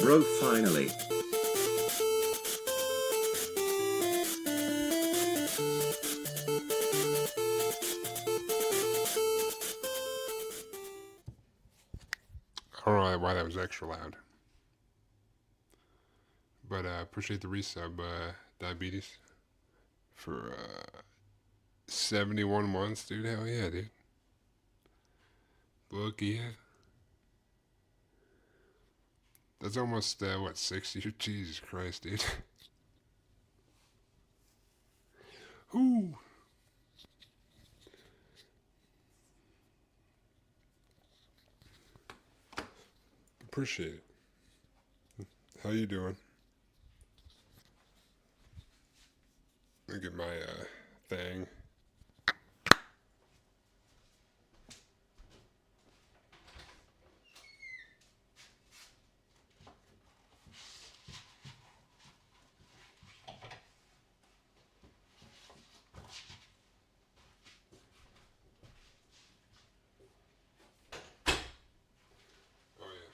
bro, finally. I don't know why that was extra loud. But appreciate the resub, Diabetes, for 71 months, dude. Hell yeah, dude. Look, yeah. That's almost, what, 60? Jesus Christ, dude. Whoo! Appreciate it. How you doing? Let me get my thing. Oh yeah.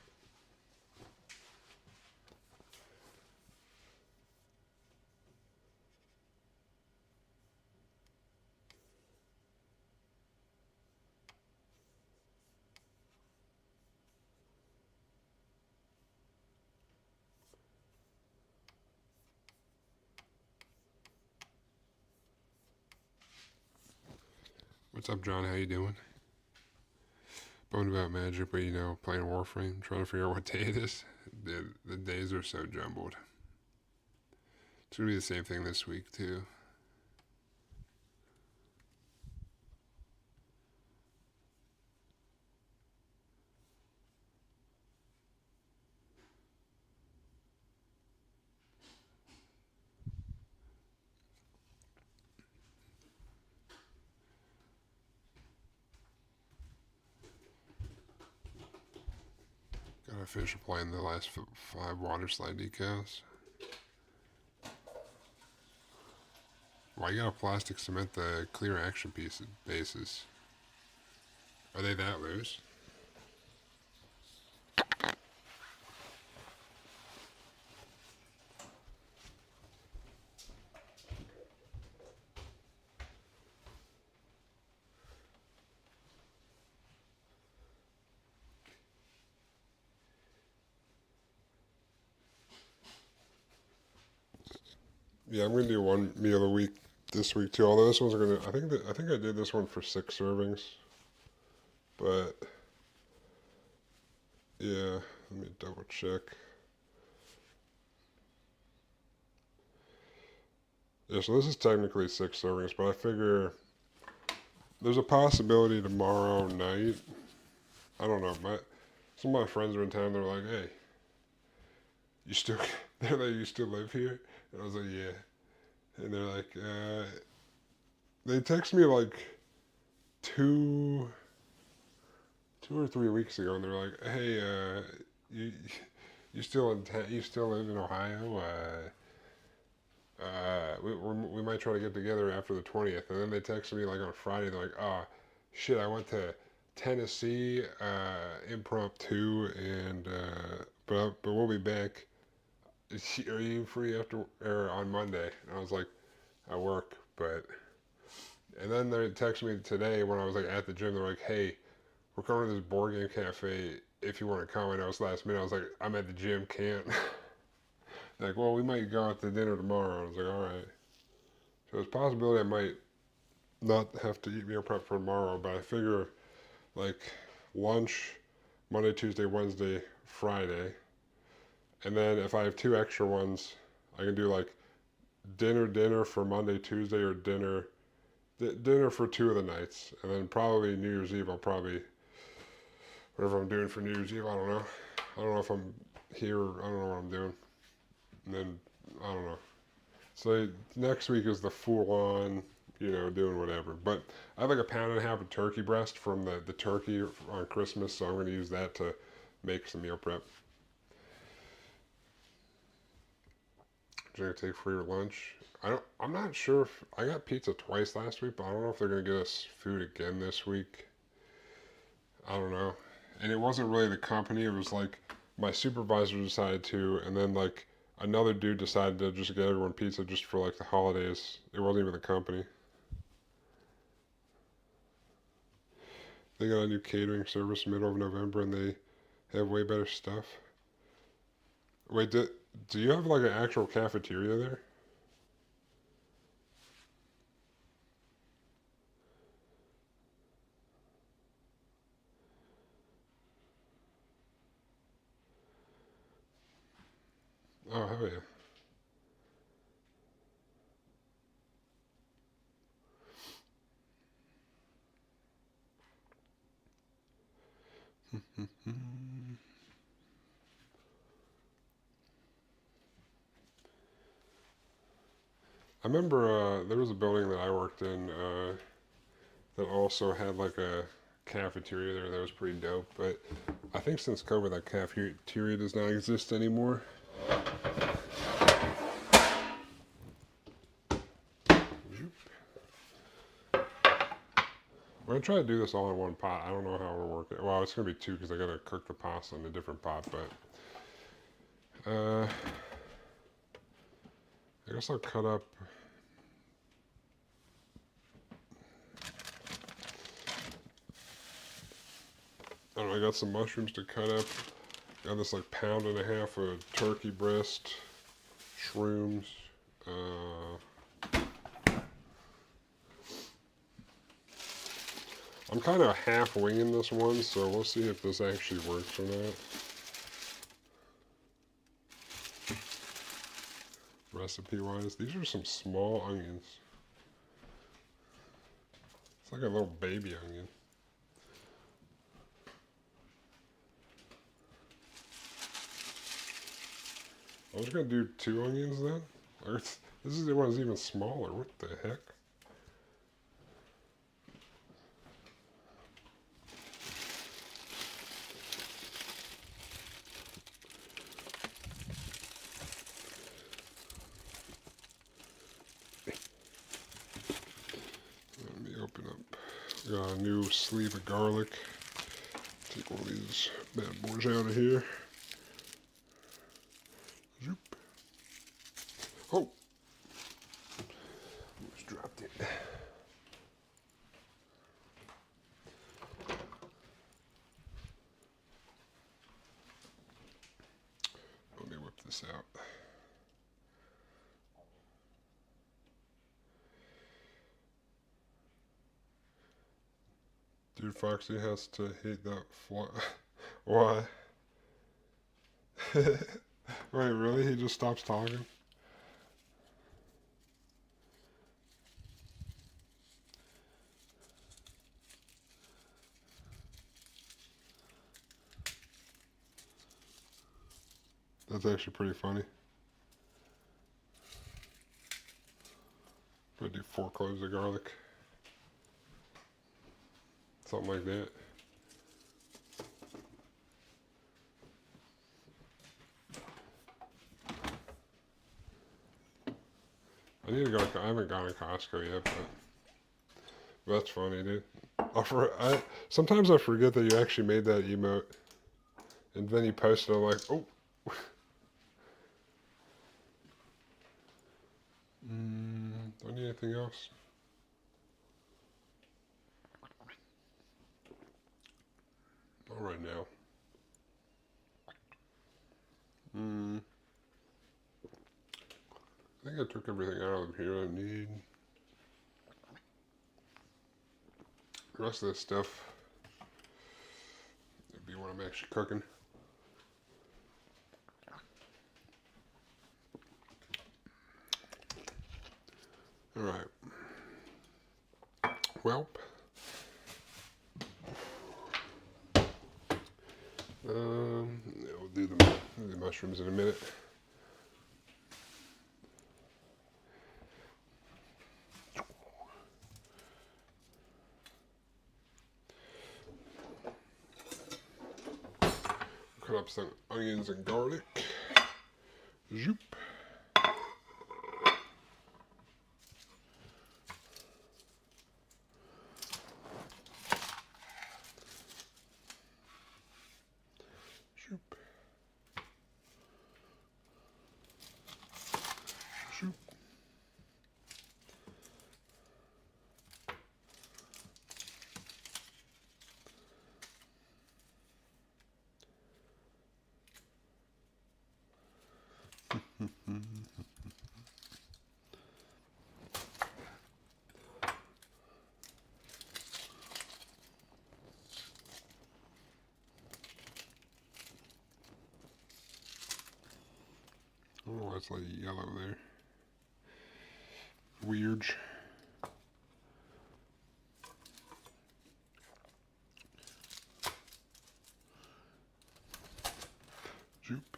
What's up, John? How you doing? Bummed about Magic, but playing Warframe, trying to figure out what day it is. The days are so jumbled. It's gonna be the same thing this week too. Gotta finish applying the last 5 water slide decals. Why you gotta plastic cement the clear action bases? Are they that loose? Yeah, I'm gonna do one meal a week this week too. Although this one's gonna, I think I did this one for 6 servings, but yeah, let me double check. Yeah, so this is technically 6 servings, but I figure there's a possibility tomorrow night. I don't know. Some of my friends are in town. They're like, "Hey, you still?" They're like, "You still live here?" And I was like, "Yeah." And they're like, they text me like two, 2 or 3 weeks ago, and they're like, "Hey, you, you still you still live in Ohio? We might try to get together after the 20th." And then they texted me like on Friday. They're like, "Oh, shit, I went to Tennessee, impromptu, and but we'll be back. Are you free after or on Monday?" And I was like, "I work, but." And then they texted me today when I was like at the gym. They're like, "Hey, we're coming to this board game cafe. If you want to come." And I was last minute. I was like, "I'm at the gym, can't." Like, well, we might go out to dinner tomorrow. I was like, all right. So it's a possibility I might not have to eat meal prep for tomorrow, but I figure like lunch Monday, Tuesday, Wednesday, Friday, and then if I have 2 extra ones, I can do like dinner for Monday, Tuesday, or dinner for 2 of the nights, and then probably New Year's Eve. I'll probably whatever I'm doing for New Year's Eve. I don't know. I don't know if I'm here. I don't know what I'm doing. And then I don't know. So next week is the full on, doing whatever. But I have like a pound and a half of turkey breast from the turkey on Christmas, so I'm going to use that to make some meal prep. I'm going to take for your lunch. I'm not sure if I got pizza twice last week, but I don't know if they're going to get us food again this week. I don't know. And it wasn't really the company. It was like my supervisor decided to, and then like another dude decided to just get everyone pizza just for like the holidays. It wasn't even the company. They got a new catering service middle of November, and they have way better stuff. Wait, do you have like an actual cafeteria there? Oh, hell yeah. I remember there was a building that I worked in that also had like a cafeteria there that was pretty dope. But I think since COVID, that cafeteria does not exist anymore. We're gonna try to do this all in one pot. I don't know how we're working. Well, it's gonna be two because I gotta cook the pasta in a different pot. But I guess I'll cut up. I don't know. I got some mushrooms to cut up. Got this like pound and a half of turkey breast, shrooms. I'm kind of half winging this one, so we'll see if this actually works or not. Recipe wise, these are some small onions. It's like a little baby onion. I was gonna do 2 onions then. This is the one's even smaller. What the heck? Let me open up. Got a new sleeve of garlic. Take one of these bad boys out of here. Zoop. Oh! Almost dropped it. Let me whip this out. Dude, Foxy has to hate that fly. Why? Wait, really? He just stops talking? That's actually pretty funny. If I do 4 cloves of garlic. Something like that. I need to go. I haven't gone to Costco yet, but that's funny, dude. Sometimes I forget that you actually made that emote, and then you posted. I'm like, oh. Do I need anything else? Not right now. I think I took everything out of here I need. The rest of this stuff would be when I'm actually cooking. Alright. Well. We'll do the mushrooms in a minute. Cut up some onions and garlic. Zoop. Zoop. why it's like yellow there. Weird. Zoop.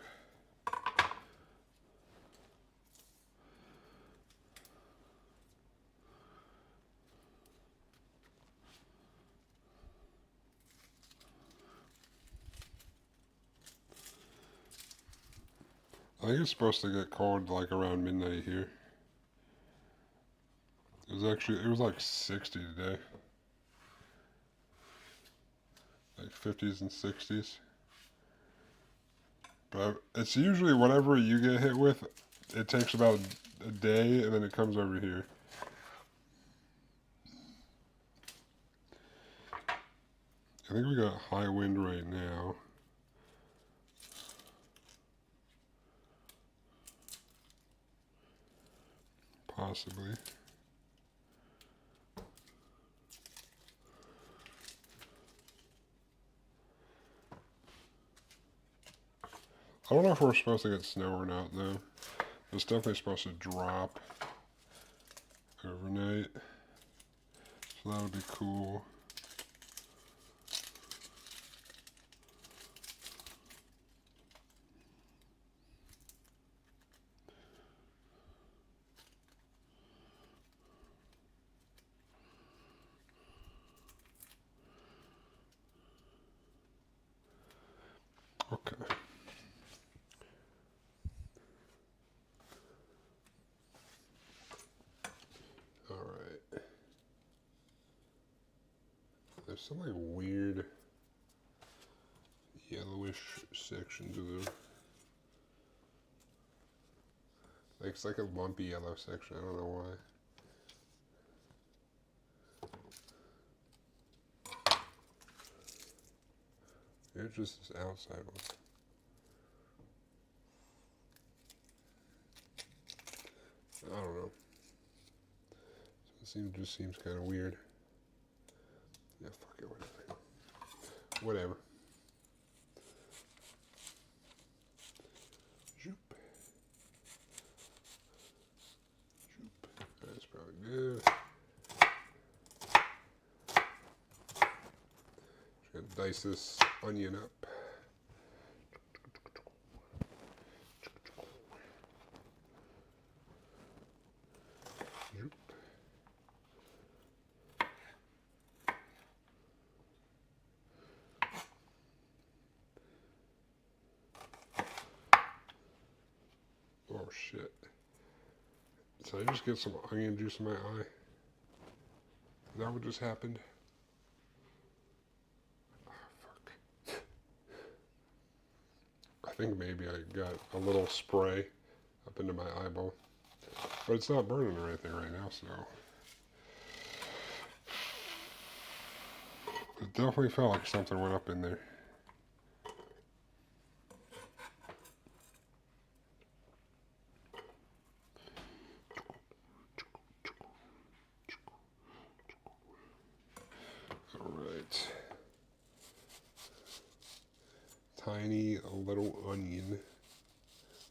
I think it's supposed to get cold like around midnight here. It was like 60 today. Like 50s and 60s. But it's usually whatever you get hit with, it takes about a day and then it comes over here. I think we got high wind right now. Possibly. I don't know if we're supposed to get snow or not, though. It's definitely supposed to drop overnight. So that would be cool. Okay. Alright. There's some like weird yellowish sections of them. Like it's like a lumpy yellow section. I don't know why. It's just this outside one. I don't know. So it just seems kind of weird. Yeah, fuck it, whatever. Whatever. Zoop. Zoop. That's probably good. Just gonna dice this onion up. Oh shit. Did I just get some onion juice in my eye? Is that what just happened? Oh, fuck. I think maybe I got a little spray up into my eyeball. But it's not burning or anything right now, so. It definitely felt like something went up in there. Alright. Tiny little onion.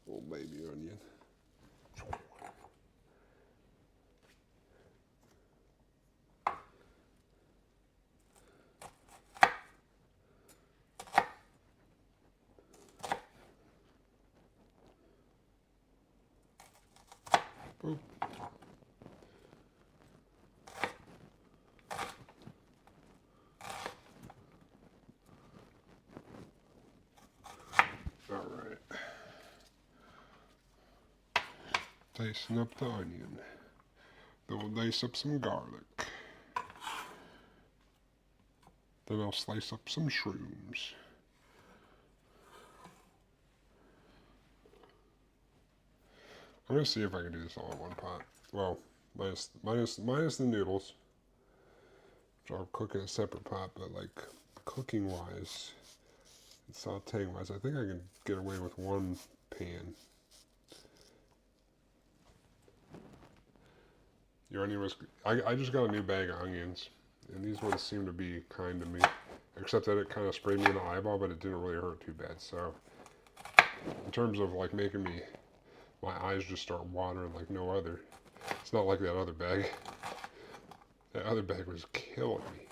Little baby onion. Boop. Alright. Dicing up the onion. Then we'll dice up some garlic. Then I'll slice up some shrooms. I'm gonna see if I can do this all in one pot. Well, minus the noodles, which I'll cook in a separate pot. But like cooking wise, and sautéing wise, I think I can get away with one pan. Your onion was. I just got a new bag of onions, and these ones seem to be kind to me, except that it kind of sprayed me in the eyeball, but it didn't really hurt too bad. So, in terms of like making me my eyes just start watering like no other. It's not like that other bag. That other bag was killing me.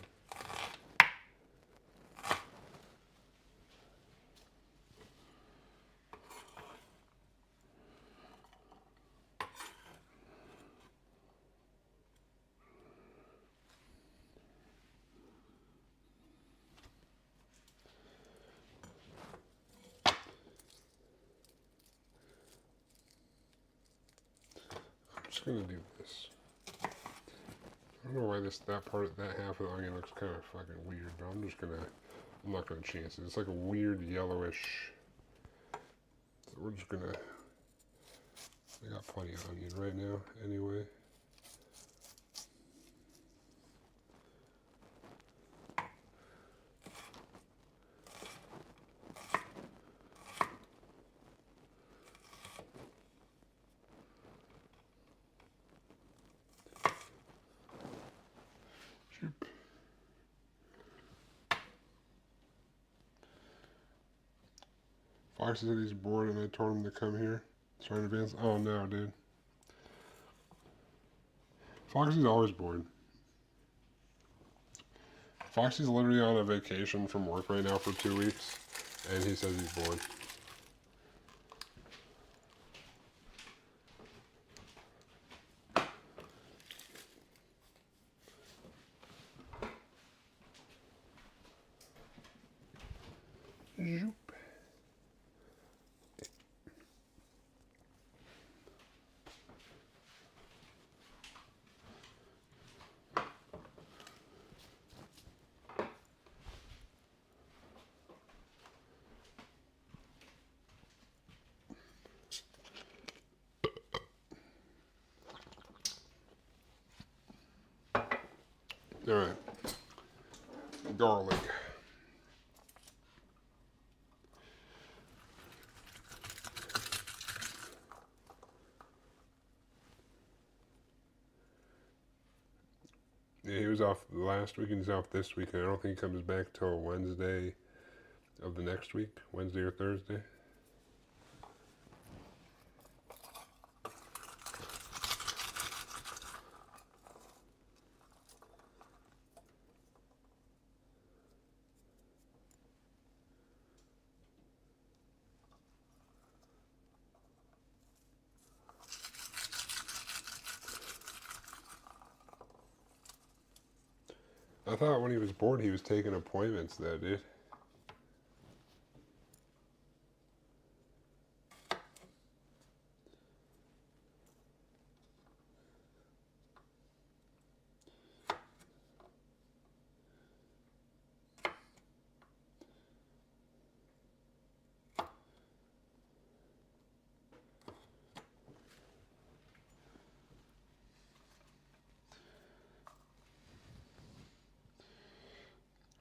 I'm just gonna do this. I don't know why that half of the onion looks kind of fucking weird, but I'm not gonna chance it. It's like a weird yellowish. So we're just gonna. I got plenty of onion right now, anyway. Fox said he's bored and I told him to come here. Trying to advance. Oh no, dude. Foxy's always bored. Foxy's literally on a vacation from work right now for 2 weeks, and he says he's bored. Zoop. All right, garlic. Yeah, he was off last week and he's off this week, and I don't think he comes back till Wednesday of the next week, Wednesday or Thursday. I thought when he was bored he was taking appointments though, dude.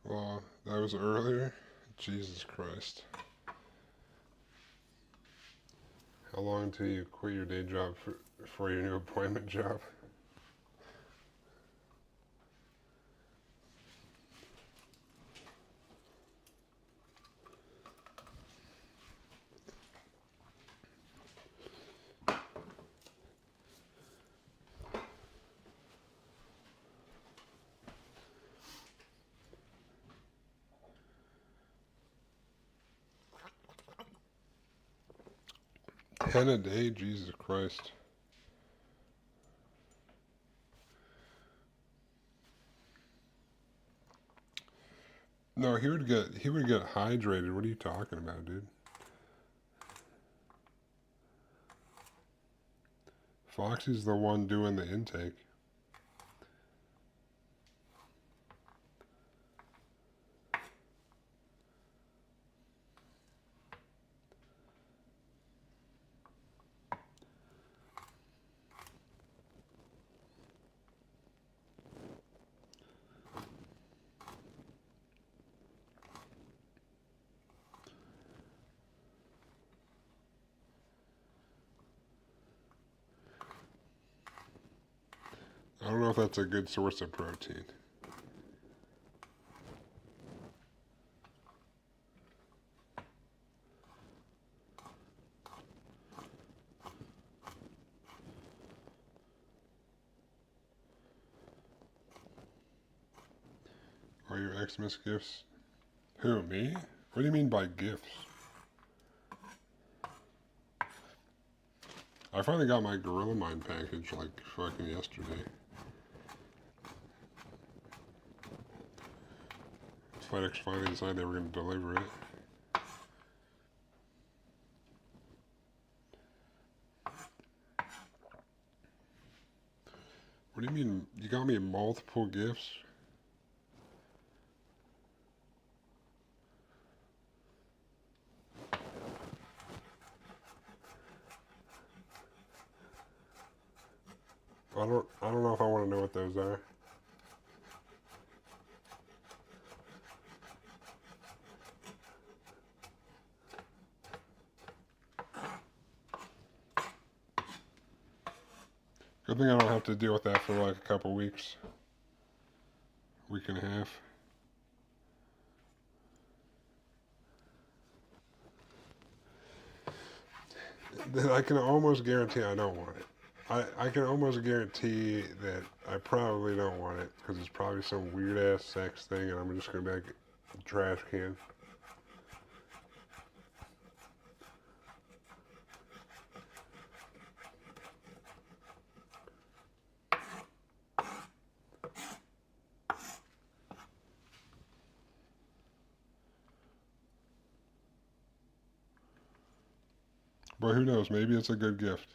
Well, that was earlier. Jesus Christ. How long until you quit your day job for your new appointment job? Ten a day? Jesus Christ. No, he would get hydrated. What are you talking about, dude? Foxy's the one doing the intake. I don't know if that's a good source of protein. Xmas gifts. Who, me? What do you mean by gifts? I finally got my Gorilla Mind package like fucking yesterday. FedEx finally decided they were going to deliver it. What do you mean? You got me multiple gifts? I don't know if I want to know what those are. Good thing I don't have to deal with that for like a couple weeks. Week and a half. Then I can almost guarantee I don't want it. I can almost guarantee that I probably don't want it because it's probably some weird ass sex thing and I'm just going to be like a trash can. But who knows? Maybe it's a good gift.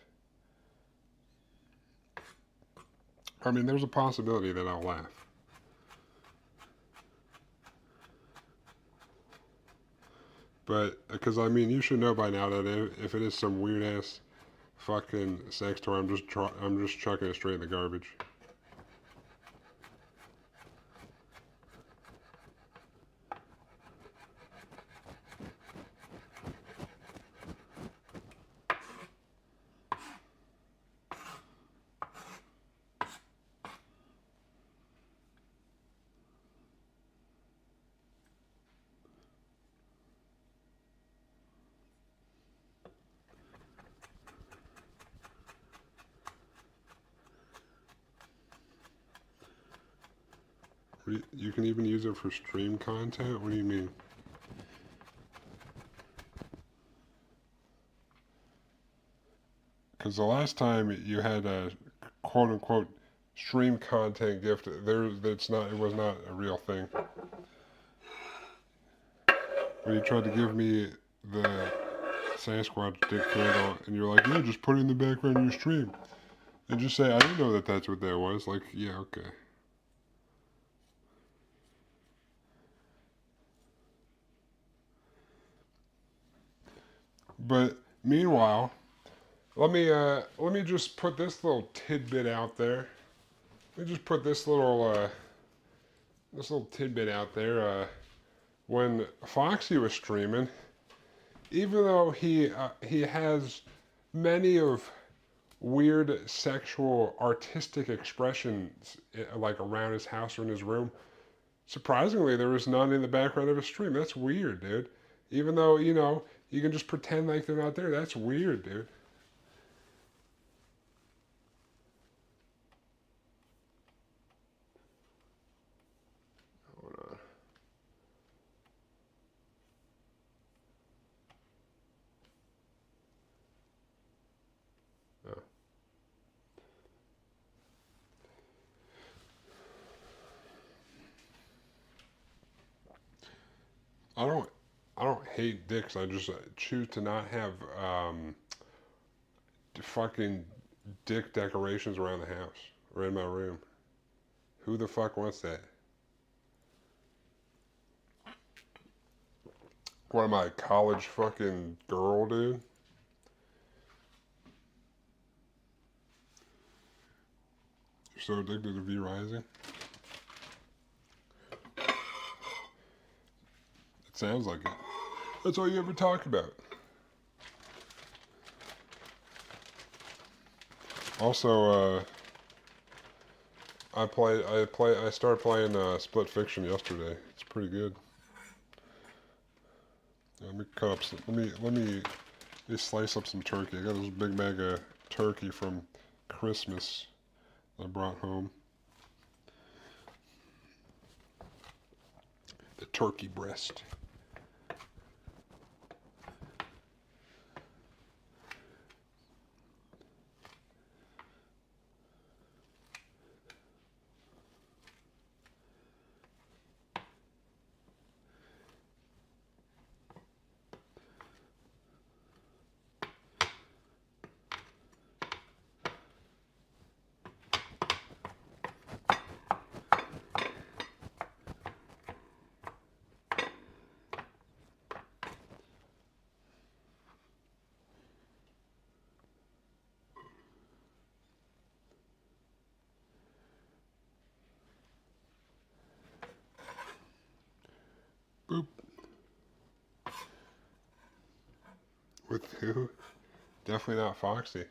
I mean, there's a possibility that I'll laugh. But, because I mean, you should know by now that if it is some weird ass fucking sex toy, I'm just chucking it straight in the garbage. You can even use it for stream content? What do you mean? Because the last time you had a quote-unquote stream content gift, it was not a real thing. When you tried to give me the Sasquatch dick candle, and you're like, yeah, just put it in the background of your stream. And just say, I didn't know that that's what that was. Like, yeah, okay. But meanwhile, let me just put this little tidbit out there. Let me just put this little tidbit out there. When Foxy was streaming, even though he has many of weird sexual artistic expressions like around his house or in his room, surprisingly there was none in the background of his stream. That's weird, dude. Even though, you know, you can just pretend like they're not there. That's weird, dude. Hold on. Oh. I don't hate dicks. I just choose to not have fucking dick decorations around the house or in my room. Who the fuck wants that? What am I, a college fucking girl, dude? You're so addicted to V Rising? It sounds like it. That's all you ever talk about. Also, I started playing Split Fiction yesterday. It's pretty good. Let me cut up some, let me slice up some turkey. I got this big bag of turkey from Christmas I brought home. turkey breast. Boop. With who? Definitely not Foxy.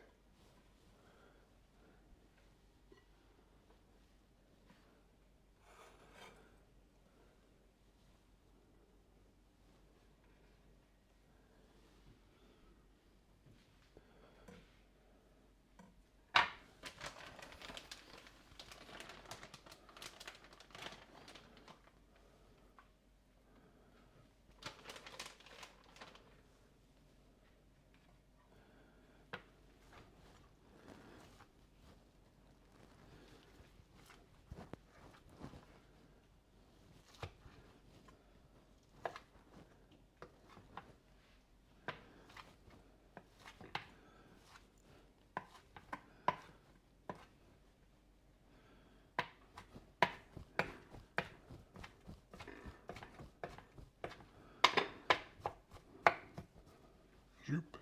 Zoop.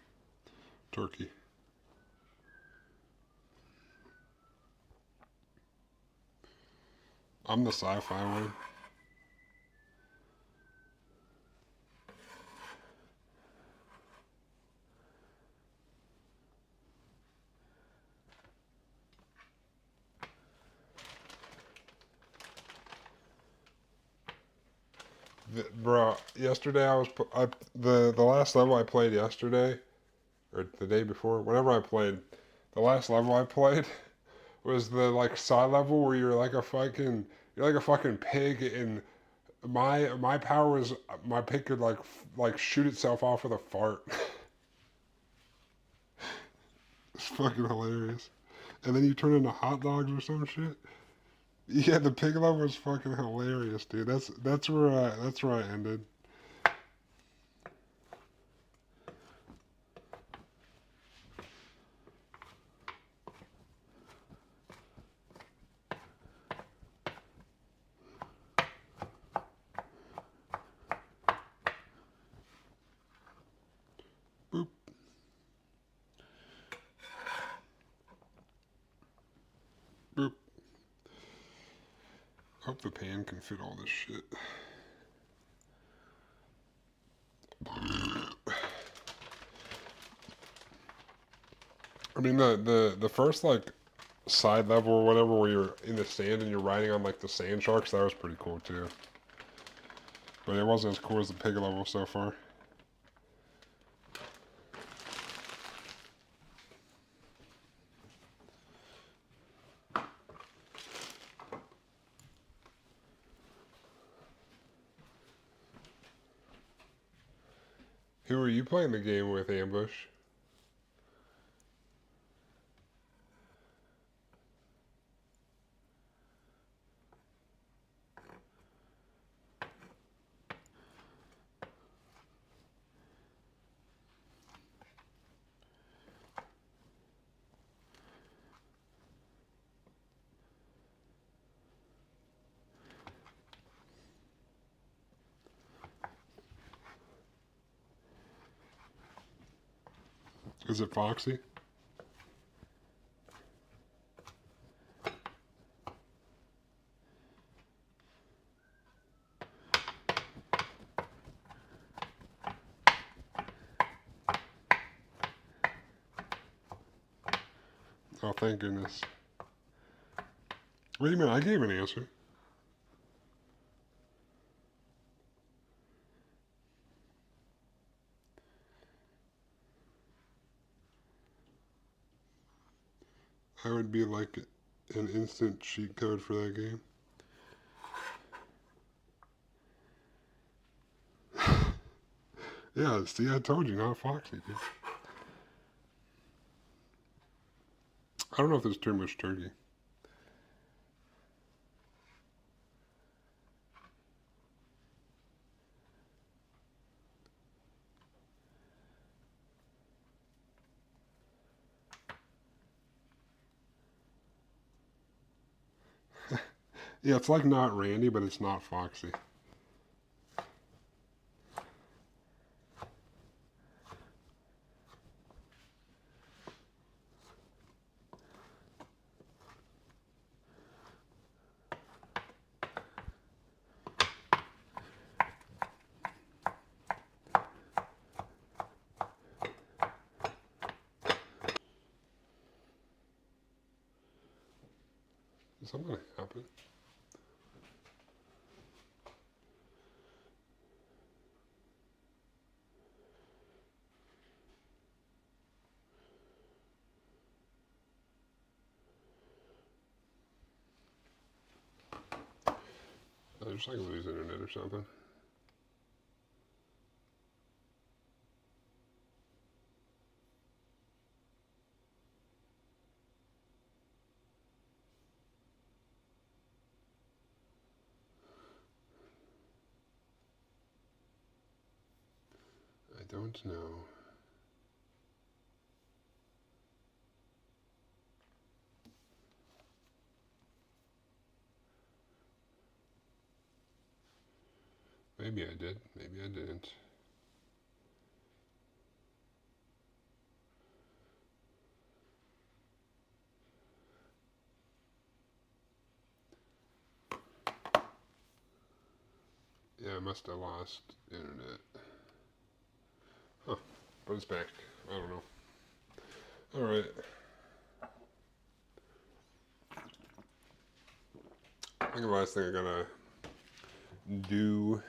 Turkey. I'm the sci-fi one. Bro, yesterday the last level I played yesterday, or the day before, whenever I played, the last level I played was the like side level where you're like a fucking pig, and my power was my pig could like shoot itself off with a fart. It's fucking hilarious. And then you turn into hot dogs or some shit. Yeah, the pig level was fucking hilarious, dude. That's where I ended. Boop. Boop. Hope the pan can fit all this shit. I mean the first like side level or whatever where you're in the sand and you're riding on like the sand sharks, that was pretty cool too. But it wasn't as cool as the pig level so far. Who are you playing the game with, Ambush? Is it Foxy? Oh, thank goodness. Wait a minute, I gave an answer. I would be like an instant cheat code for that game. Yeah, see, I told you, not foxy, dude. I don't know if there's too much turkey. Yeah, it's like not Randy, but it's not Foxy. Is something gonna happen? I just like lose internet or something. I don't know. Maybe I did. Maybe I didn't. Yeah, I must have lost internet. Huh. But it's back. I don't know. Alright. I think the last thing I gotta do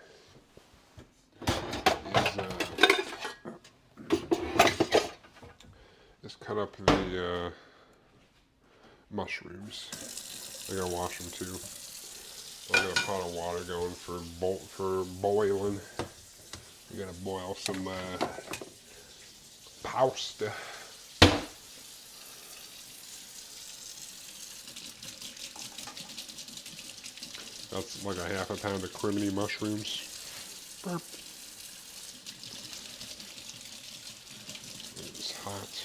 is cut up the mushrooms. I gotta wash them too. I got a pot of water going for boiling. You gotta boil some pasta. That's like a half a pound of criminy mushrooms. Burp. It's hot.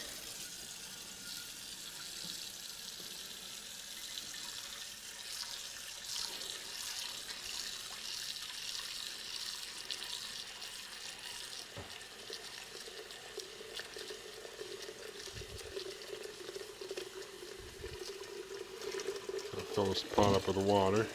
I'll fill this pot up with water.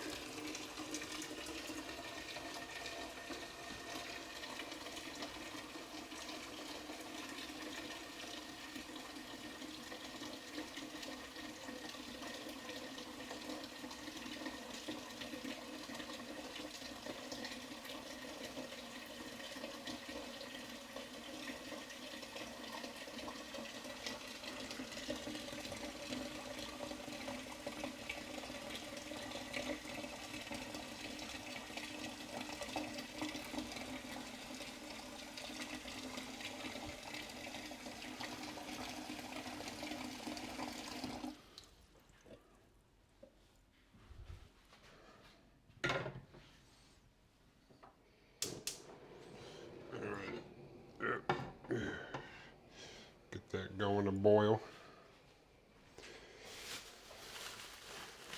Get that going to boil.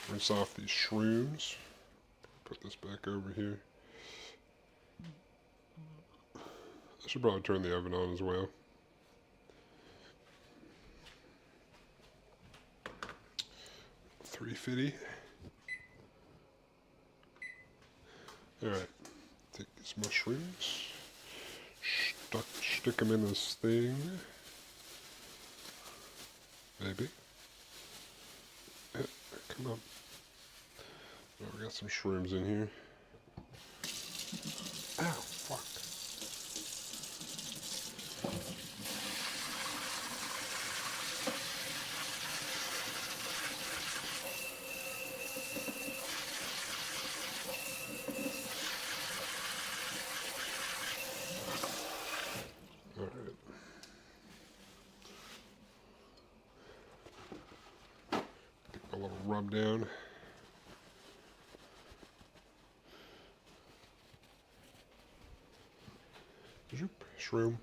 Rinse off these shrooms. Put this back over here. I should probably turn the oven on as well. $350. Alright, take these mushrooms, stick them in this thing, maybe. Yeah, come on. Oh, we got some shrooms in here. Ow, fuck. rub down. Zoop, shroom.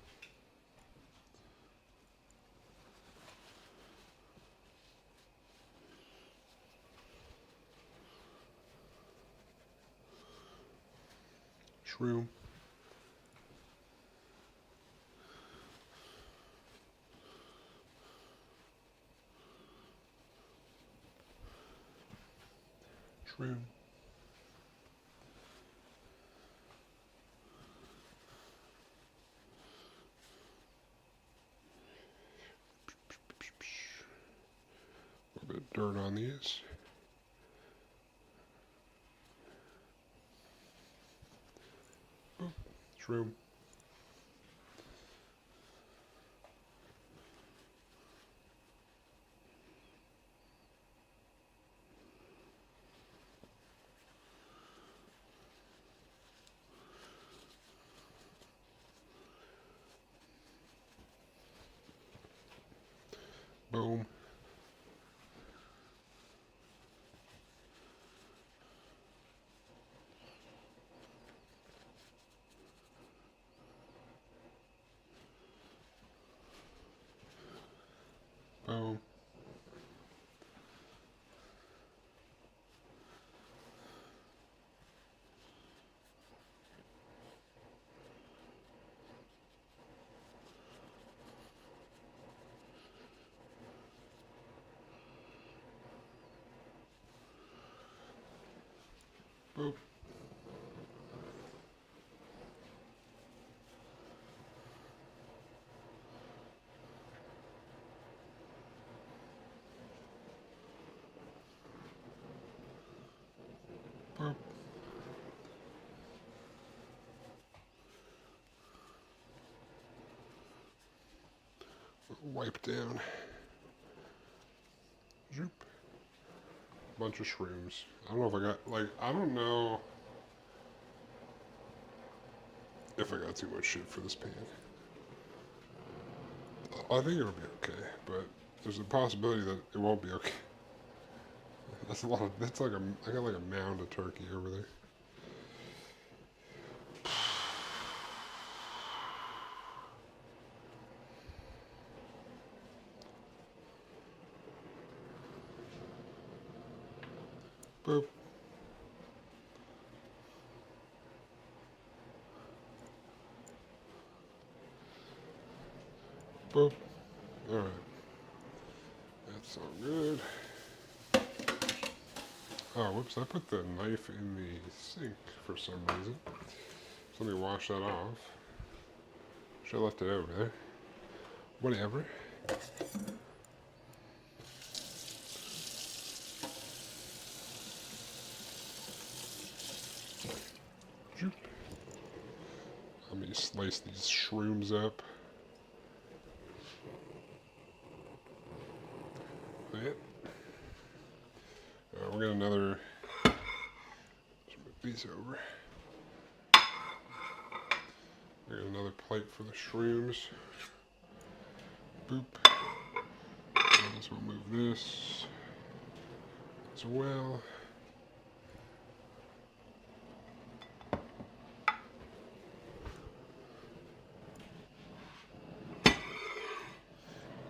Shroom. Shroom. A little bit of dirt on these. Boop. Shroom. Boom. Boom. Boop. Boop. Wipe down. Zoop. Bunch of shrooms. I don't know if I got, like, I don't know if I got too much shit for this pan. I think it'll be okay, but there's a possibility that it won't be okay. That's a lot of, that's like I got like a mound of turkey over there. Boop. Boop. Alright. That's all good. Oh, whoops, I put the knife in the sink for some reason. So let me wash that off. Should have left it over there. Whatever. Let me slice these shrooms up. It. We'll get another. Let's move these over. There's another plate for the shrooms. Boop. So we'll move this as well.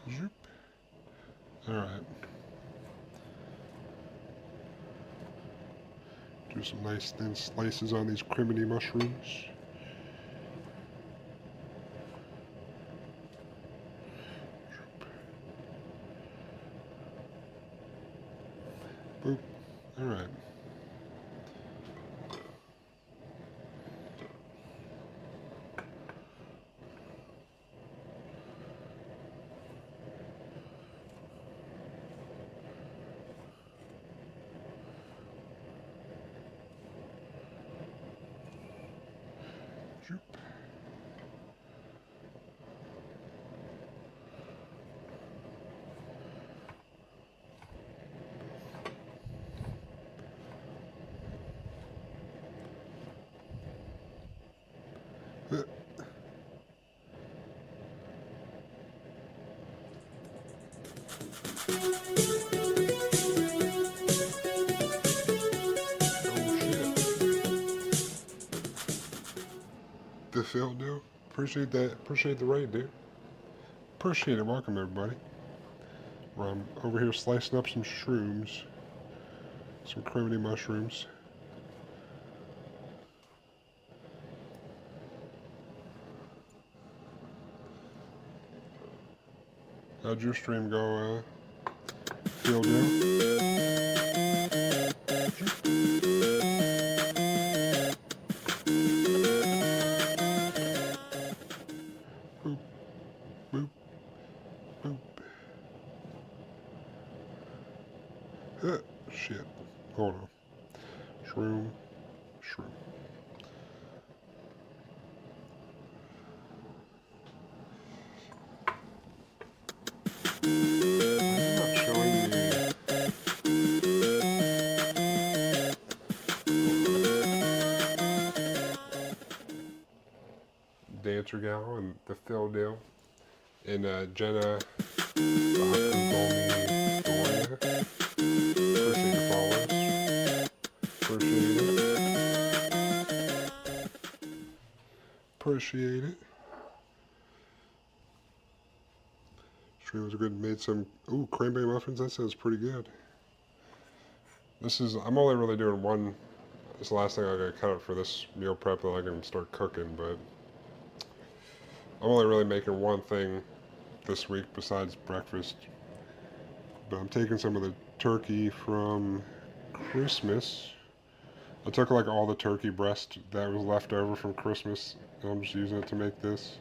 Zoop. All right. Do some nice thin slices on these criminy mushrooms. Boop. All right. Zoop. Phil, dude. Appreciate that. Appreciate the raid, dude. Appreciate it. Welcome, everybody. Well, I'm over here slicing up some shrooms. Some criminy mushrooms. How'd your stream go, Phil, dude? Boop, boop, boop. Shit. Hold on. Shroom, shroom. It's not showing me. Dancer Gal and the Phil deal. And Jenna, Doria. Appreciate the follows. Appreciate it. Appreciate it. Stream was good. Made some cranberry muffins. That sounds pretty good. I'm only really doing one. This is the last thing I gotta cut up for this meal prep that I can start cooking, but I'm only really making one thing this week besides breakfast. But I'm taking some of the turkey from Christmas. I took like all the turkey breast that was left over from Christmas, and I'm just using it to make this.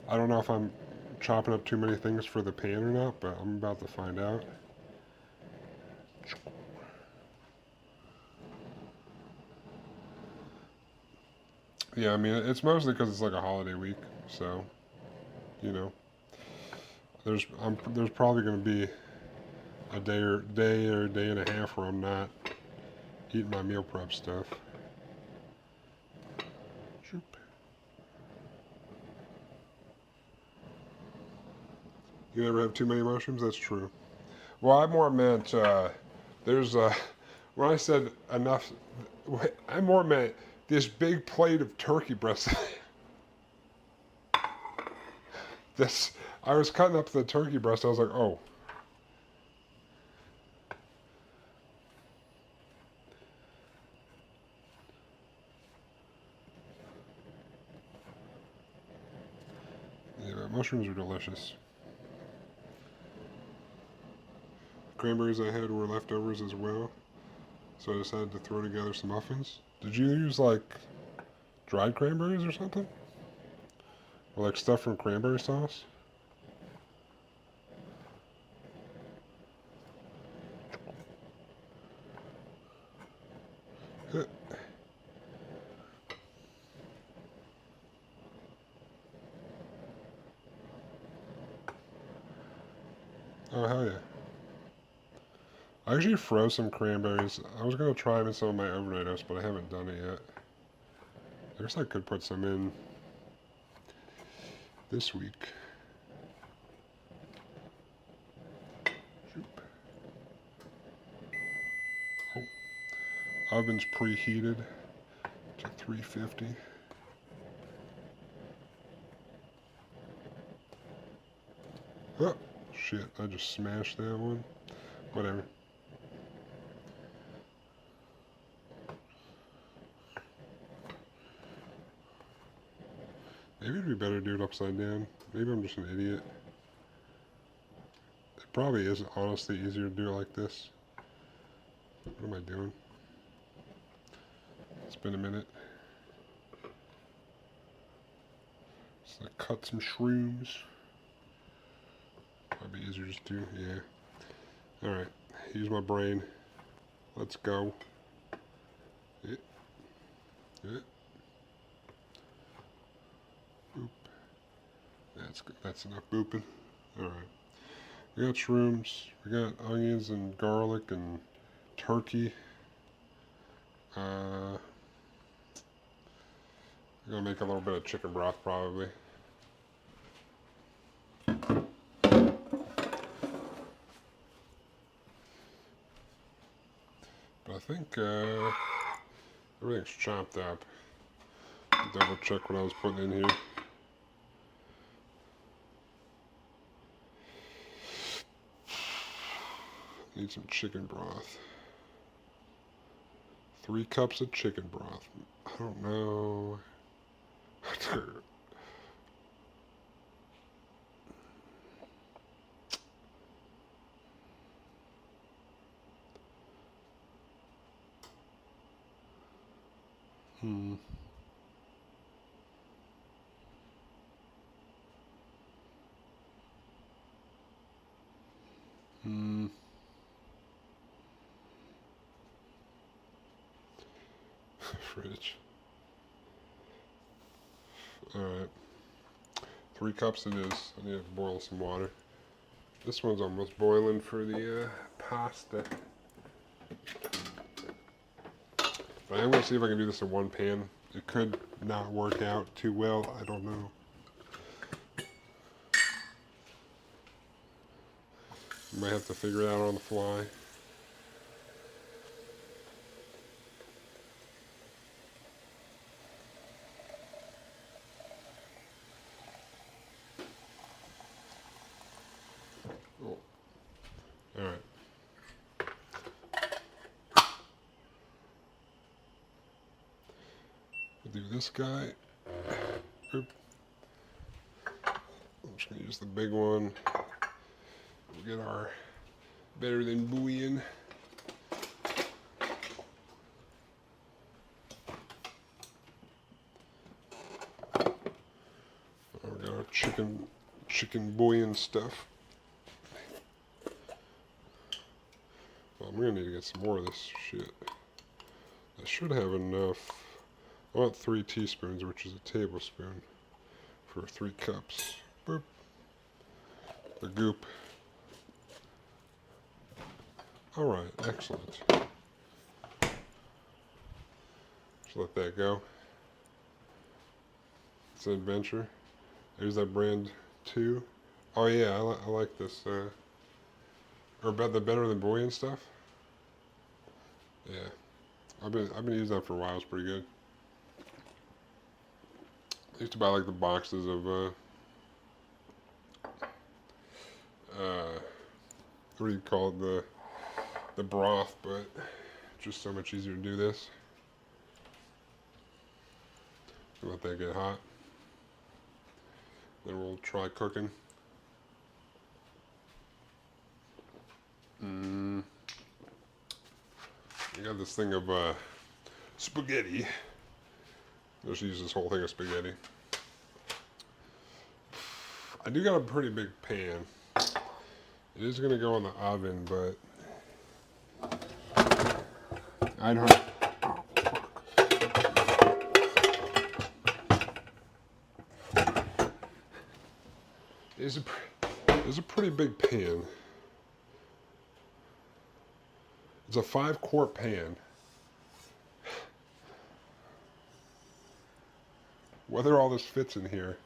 I don't know if I'm chopping up too many things for the pan or not, but I'm about to find out. Yeah, I mean, it's mostly because it's like a holiday week, so, you know, there's probably going to be a day or a day and a half where I'm not eating my meal prep stuff. Shoop. You never have too many mushrooms? That's true. Well, I more meant, when I said enough, I more meant this big plate of turkey breast. I was cutting up the turkey breast, I was like, oh. Yeah, but mushrooms are delicious. Cranberries I had were leftovers as well, so I decided to throw together some muffins. Did you use like dried cranberries or something? Or like stuff from cranberry sauce? Oh, hell yeah. I actually froze some cranberries. I was going to try them in some of my overnight oats, but I haven't done it yet. I guess I could put some in this week. Oh. Oven's preheated to 350. Oh, shit. I just smashed that one. Whatever. Maybe it'd be better to do it upside down. Maybe I'm just an idiot. It probably is honestly easier to do it like this. What am I doing? It's been a minute. So I cut some shrooms. Probably easier just to, yeah. Alright, use my brain. Let's go. Yeah. Yeah. Boop. That's good. That's enough booping. Alright. We got shrooms. We got onions and garlic and turkey. I'm gonna make a little bit of chicken broth probably. But I think everything's chopped up. Double check what I was putting in here. Need some chicken broth. 3 cups of chicken broth. I don't know. Hmm. Hmm. Fridge. Alright. 3 cups it is. I need to boil some water. This one's almost boiling for the pasta. But I'm going to see if I can do this in one pan. It could not work out too well. I don't know. Might have to figure it out on the fly. Oh. Alright. We'll do this guy. Oop. I'm just going to use the big one. We'll get our better than bouillon. We got our chicken bouillon stuff. Well, I'm gonna need to get some more of this shit. I should have enough. I want 3 teaspoons, which is a tablespoon, for 3 cups. Boop. The goop. Alright, excellent. Just let that go. It's an adventure. There's that brand 2. Oh yeah, I like this. Or about the better than bouillon stuff. Yeah, I've been using that for a while. It's pretty good. I used to buy like the boxes of what do you call it, the broth, but it's just so much easier to do this. Let that get hot. Then we'll try cooking. I got this thing of spaghetti. Just use this whole thing of spaghetti. I do got a pretty big pan. It is going to go in the oven, but I don't. It's a pretty big pan. It's a 5-quart pan. Whether all this fits in here,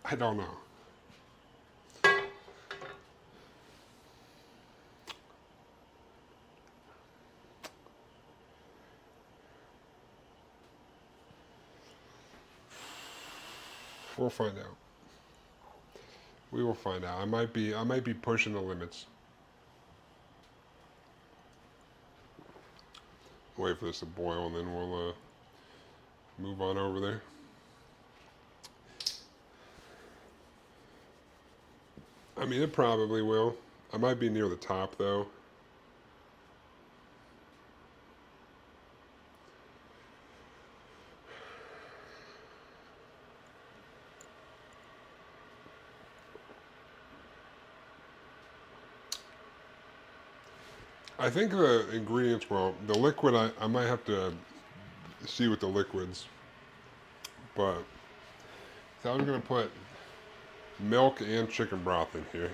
I don't know. We'll find out. We will find out. I might be pushing the limits. Wait for this to boil and then we'll move on over there. I mean, it probably will. I might be near the top though. I think the ingredients, well, the liquid, I might have to see with the liquids, but so I'm going to put milk and chicken broth in here.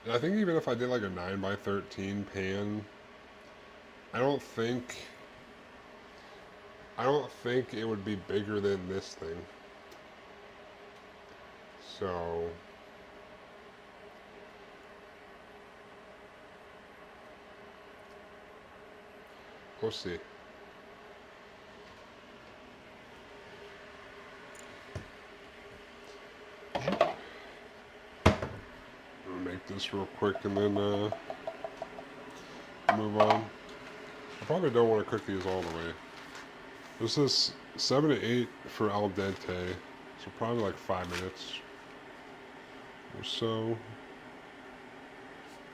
And I think even if I did like a 9x13 pan, I don't think it would be bigger than this thing. So We'll see. I'll make this real quick and then move on. I probably don't want to cook these all the way. This is 7 to 8 for al dente, so probably like 5 minutes or so,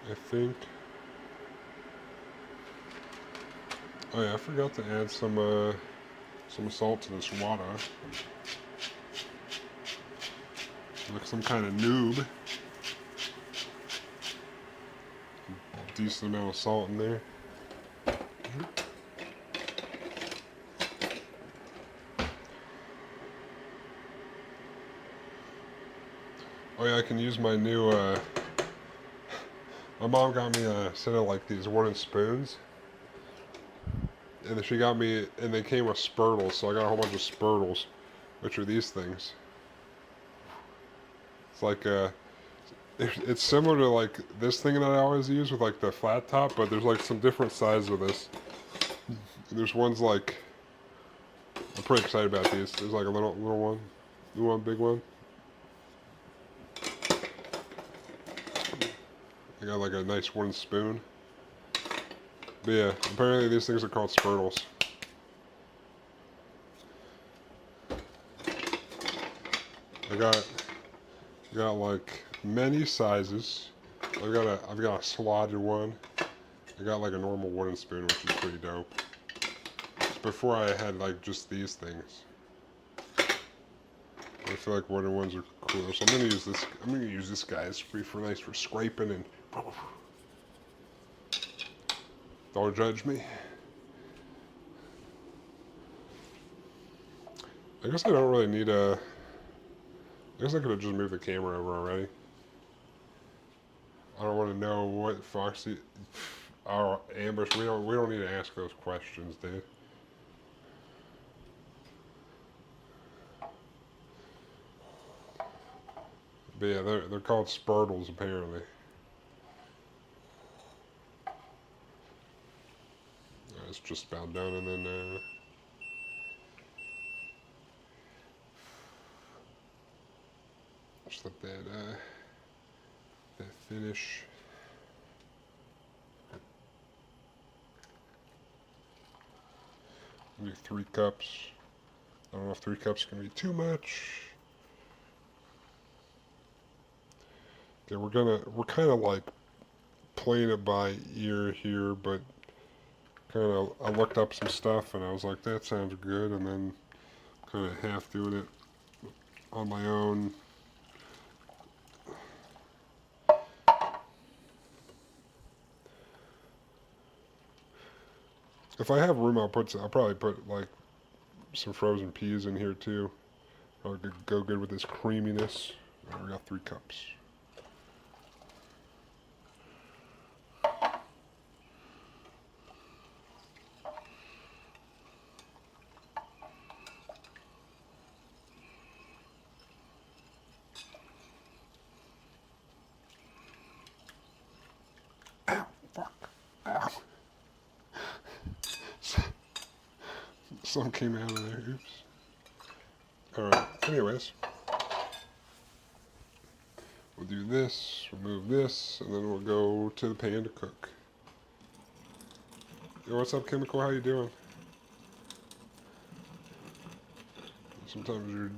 I think. Oh yeah, I forgot to add some salt to this water. Like some kind of noob. Decent amount of salt in there. Oh yeah, I can use my new, my mom got me a set of like these wooden spoons. And then she got me, and they came with spurtles, so I got a whole bunch of spurtles, which are these things. It's like, it's similar to like this thing that I always use with like the flat top, but there's like some different sizes of this. There's ones like, I'm pretty excited about these. There's like a little one, big one. I got like a nice wooden spoon. But yeah, apparently these things are called spurtles. I got like many sizes. I've got a slotted one. I got like a normal wooden spoon, which is pretty dope. Before I had like just these things. I feel like wooden ones are cooler, so I'm gonna use this. I'm gonna use this guy. It's pretty nice for scraping and. Don't judge me. I guess I don't really need a. I guess I could have just moved the camera over already. I don't want to know what Foxy, our ambush. We don't need to ask those questions, dude. But yeah, they're called spurtles apparently. It's just about done, and then just let that finish. Do 3 cups. I don't know if 3 cups can be too much. Okay, we're kind of like playing it by ear here, but kind of I looked up some stuff and I was like, that sounds good, and then kind of half doing it on my own. If I have room, I'll probably put like some frozen peas in here too. Probably could go good with this creaminess. Right, we got 3 cups. Ow, fuck. Ow. Some came out of there. Oops. Alright, anyways. We'll do this, remove this, and then we'll go to the pan to cook. Yo, what's up, Chemical? How you doing? Sometimes you're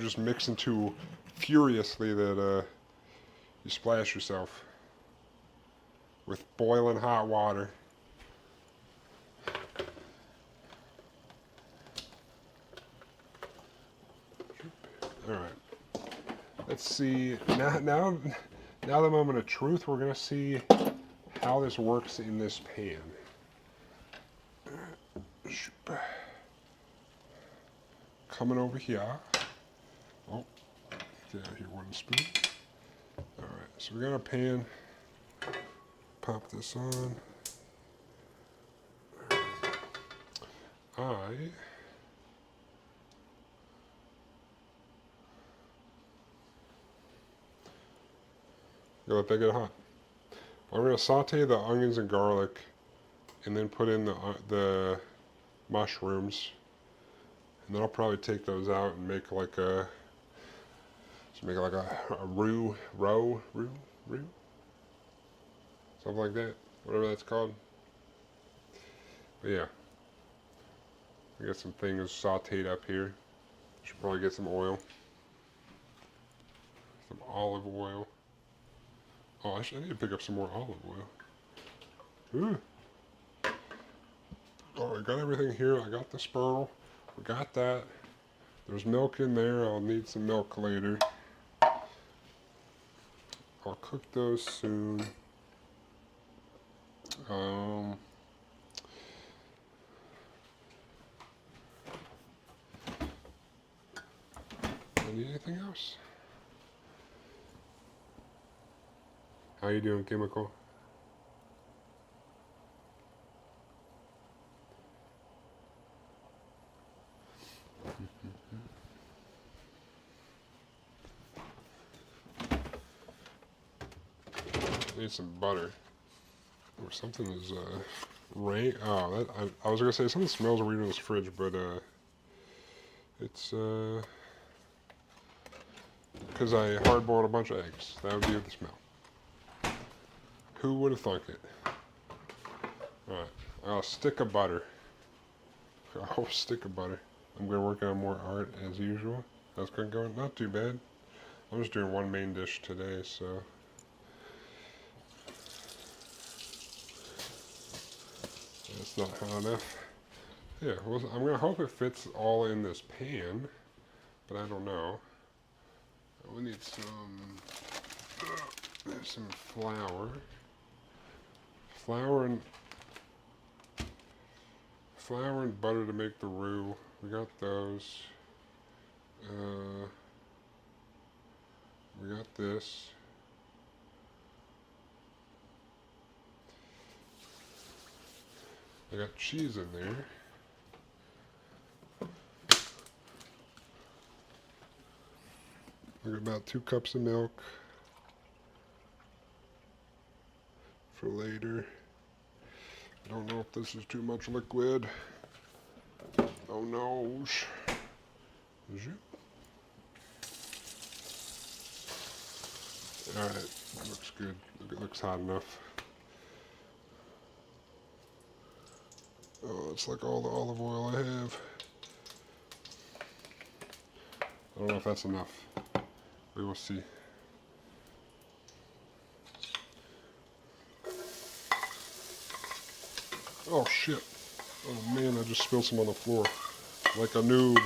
just mixing too furiously that you splash yourself with boiling hot water. All right. Let's see. Now the moment of truth. We're gonna see how this works in this pan. Coming over here. Oh, get out here, wooden spoon. All right, so we got a pan. Pop this on. Let that get hot. I'm going to saute the onions and garlic and then put in the mushrooms, and then I'll probably take those out and make like a roux, something like that, whatever that's called. But yeah, I got some things sauteed up here. Should probably get some oil, some olive oil. Oh, I need to pick up some more olive oil. Ooh. Oh, I got everything here. I got the spurl. We got that. There's milk in there. I'll need some milk later. I'll cook those soon. I need anything else? How you doing, Chemical? I need some butter. Or something is rain. Oh, I was gonna say something smells weird in this fridge, but it's because I hard-boiled a bunch of eggs. That would be the smell. Who would have thunk it? Alright, I'll stick of butter. A whole stick of butter. I'm going to work on more art as usual. That's going to go not too bad. I'm just doing one main dish today, so. That's not hot enough. Yeah, well, I'm going to hope it fits all in this pan, but I don't know. We need some flour. Flour and butter to make the roux. We got those. We got this. I got cheese in there. I got about 2 cups of milk for later. I don't know if this is too much liquid. Oh no. Alright, looks good. It looks hot enough. Oh, it's like all the olive oil I have. I don't know if that's enough. We will see. Oh shit. Oh man, I just spilled some on the floor. Like a noob.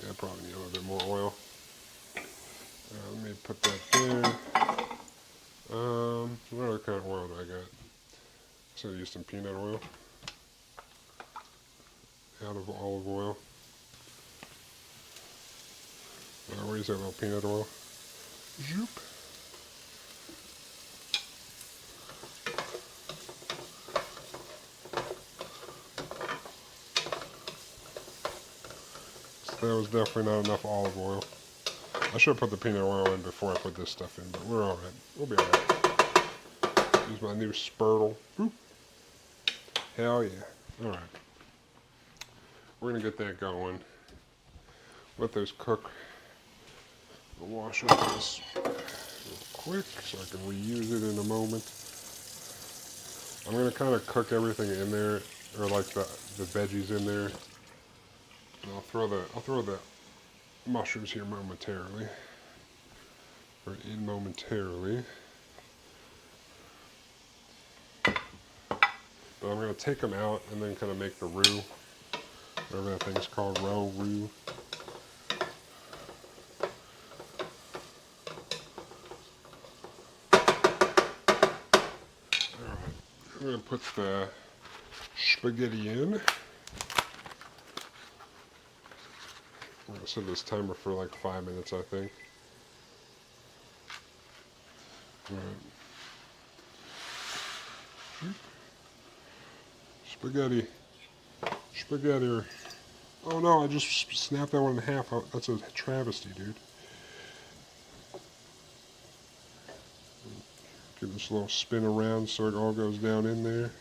Yeah, I probably need a little bit more oil. Let me put that there. What other kind of oil do I got? So I use some peanut oil. Out of olive oil. Where is that little peanut oil? Zoop. So that was definitely not enough olive oil. I should have put the peanut oil in before I put this stuff in, but we're alright. We'll be alright. Use my new Spurtle. Boop. Hell yeah. Alright. We're going to get that going. Let those cook. I'll wash up this real quick so I can reuse it in a moment. I'm going to kind of cook everything in there, or like the veggies in there. And I'll throw the mushrooms here momentarily. Or in momentarily. But I'm going to take them out and then kind of make the roux. Whatever that thing's called, roux. I'm going to put the spaghetti in. I'm going to set this timer for like 5 minutes, I think. Alright. Spaghetti. Oh no, I just snapped that one in half. That's a travesty, dude. Give this a little spin around so it all goes down in there.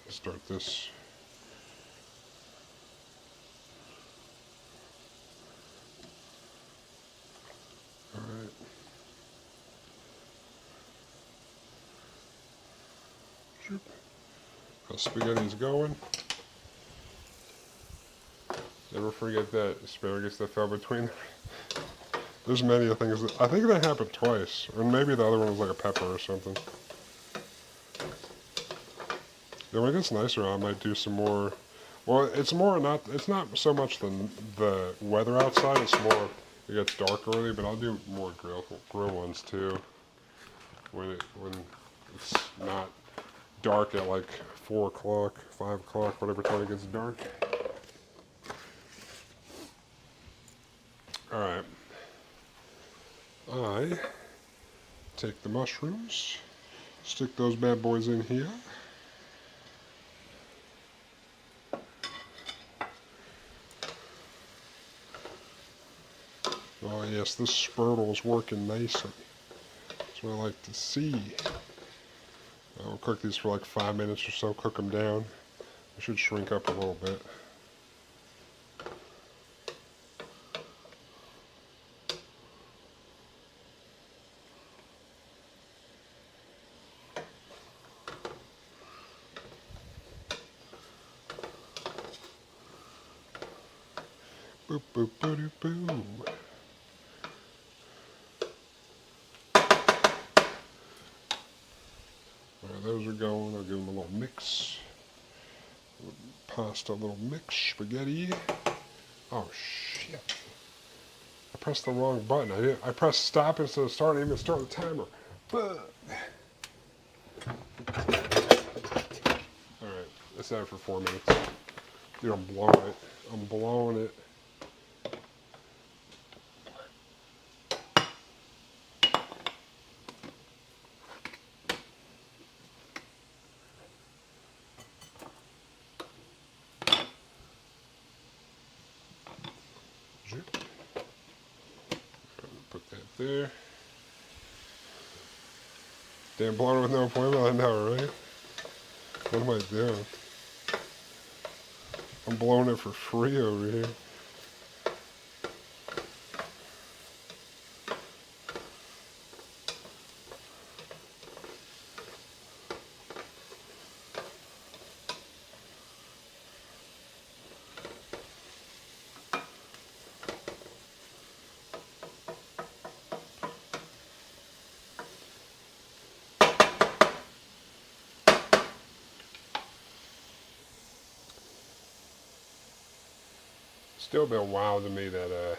Start this. All right. How spaghetti's going. Never forget that asparagus that fell between. There's many things that I think that happened twice, or maybe the other one was like a pepper or something. Then when it gets nicer, I might do some more. Well, it's more not. It's not so much the weather outside. It's more it gets dark early, but I'll do more grill ones too. When it's not dark at like 4 o'clock, 5 o'clock, whatever time it gets dark. All right. I take the mushrooms, stick those bad boys in here. Oh yes, this spurtle is working nicely. That's what I like to see. I'll cook these for like 5 minutes or so, cook them down. They should shrink up a little bit. Boop, boop, boop, boop, boop. Those are going. I'll give them a little mix. Pasta, a little mix, spaghetti. Oh shit! I pressed the wrong button. I pressed stop instead of start. I didn't even start the timer. All right, let's have it for 4 minutes. Dude, I'm blowing it. I'm blowing it. Put that there. Damn, blowing with no appointment. I know, right? What am I doing? I'm blowing it for free over here. Still been wild to me that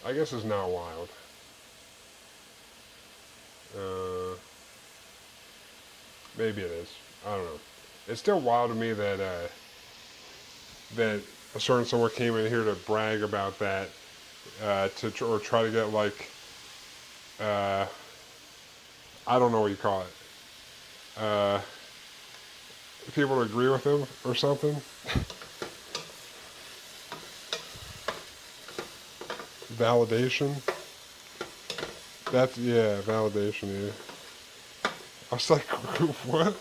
I guess it's not wild. Maybe it is. I don't know. It's still wild to me that that a certain someone came in here to brag about that or try to get like uh, I don't know what you call it. People to agree with him or something. Validation. That's yeah, validation. Yeah. I was like, what?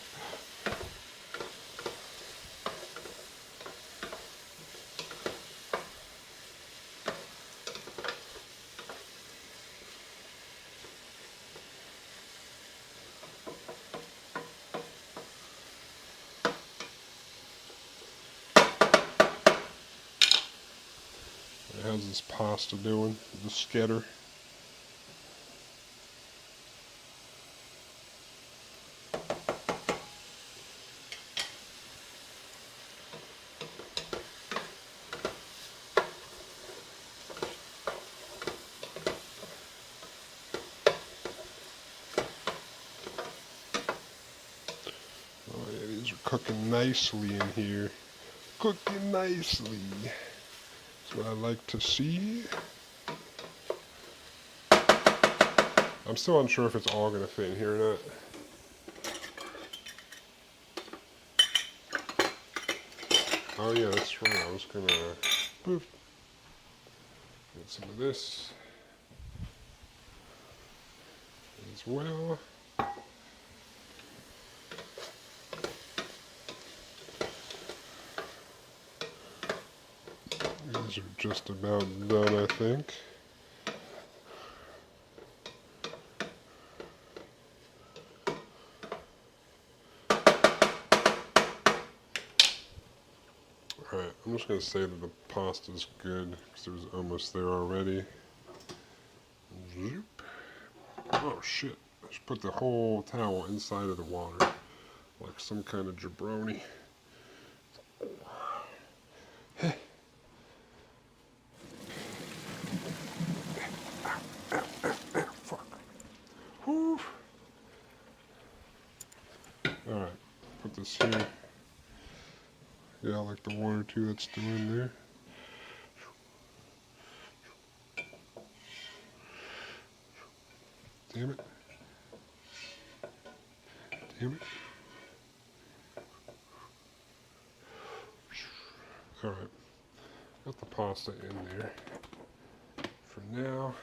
How's this pasta doing? The skitter. Oh yeah, these are cooking nicely in here. cooking nicely. That's what I like to see. I'm still unsure if it's all going to fit in here or not. Oh yeah, that's right. I was going to get some of this as well. These are just about done, I think. Alright, I'm just going to say that the pasta's good because it was almost there already. Zoop. Oh shit, I just put the whole towel inside of the water like some kind of jabroni. Fuck. Whew. Alright, put this here. Yeah, I like the water too that's still in there. Damn it. Damn it. Alright, got the pasta in there for now.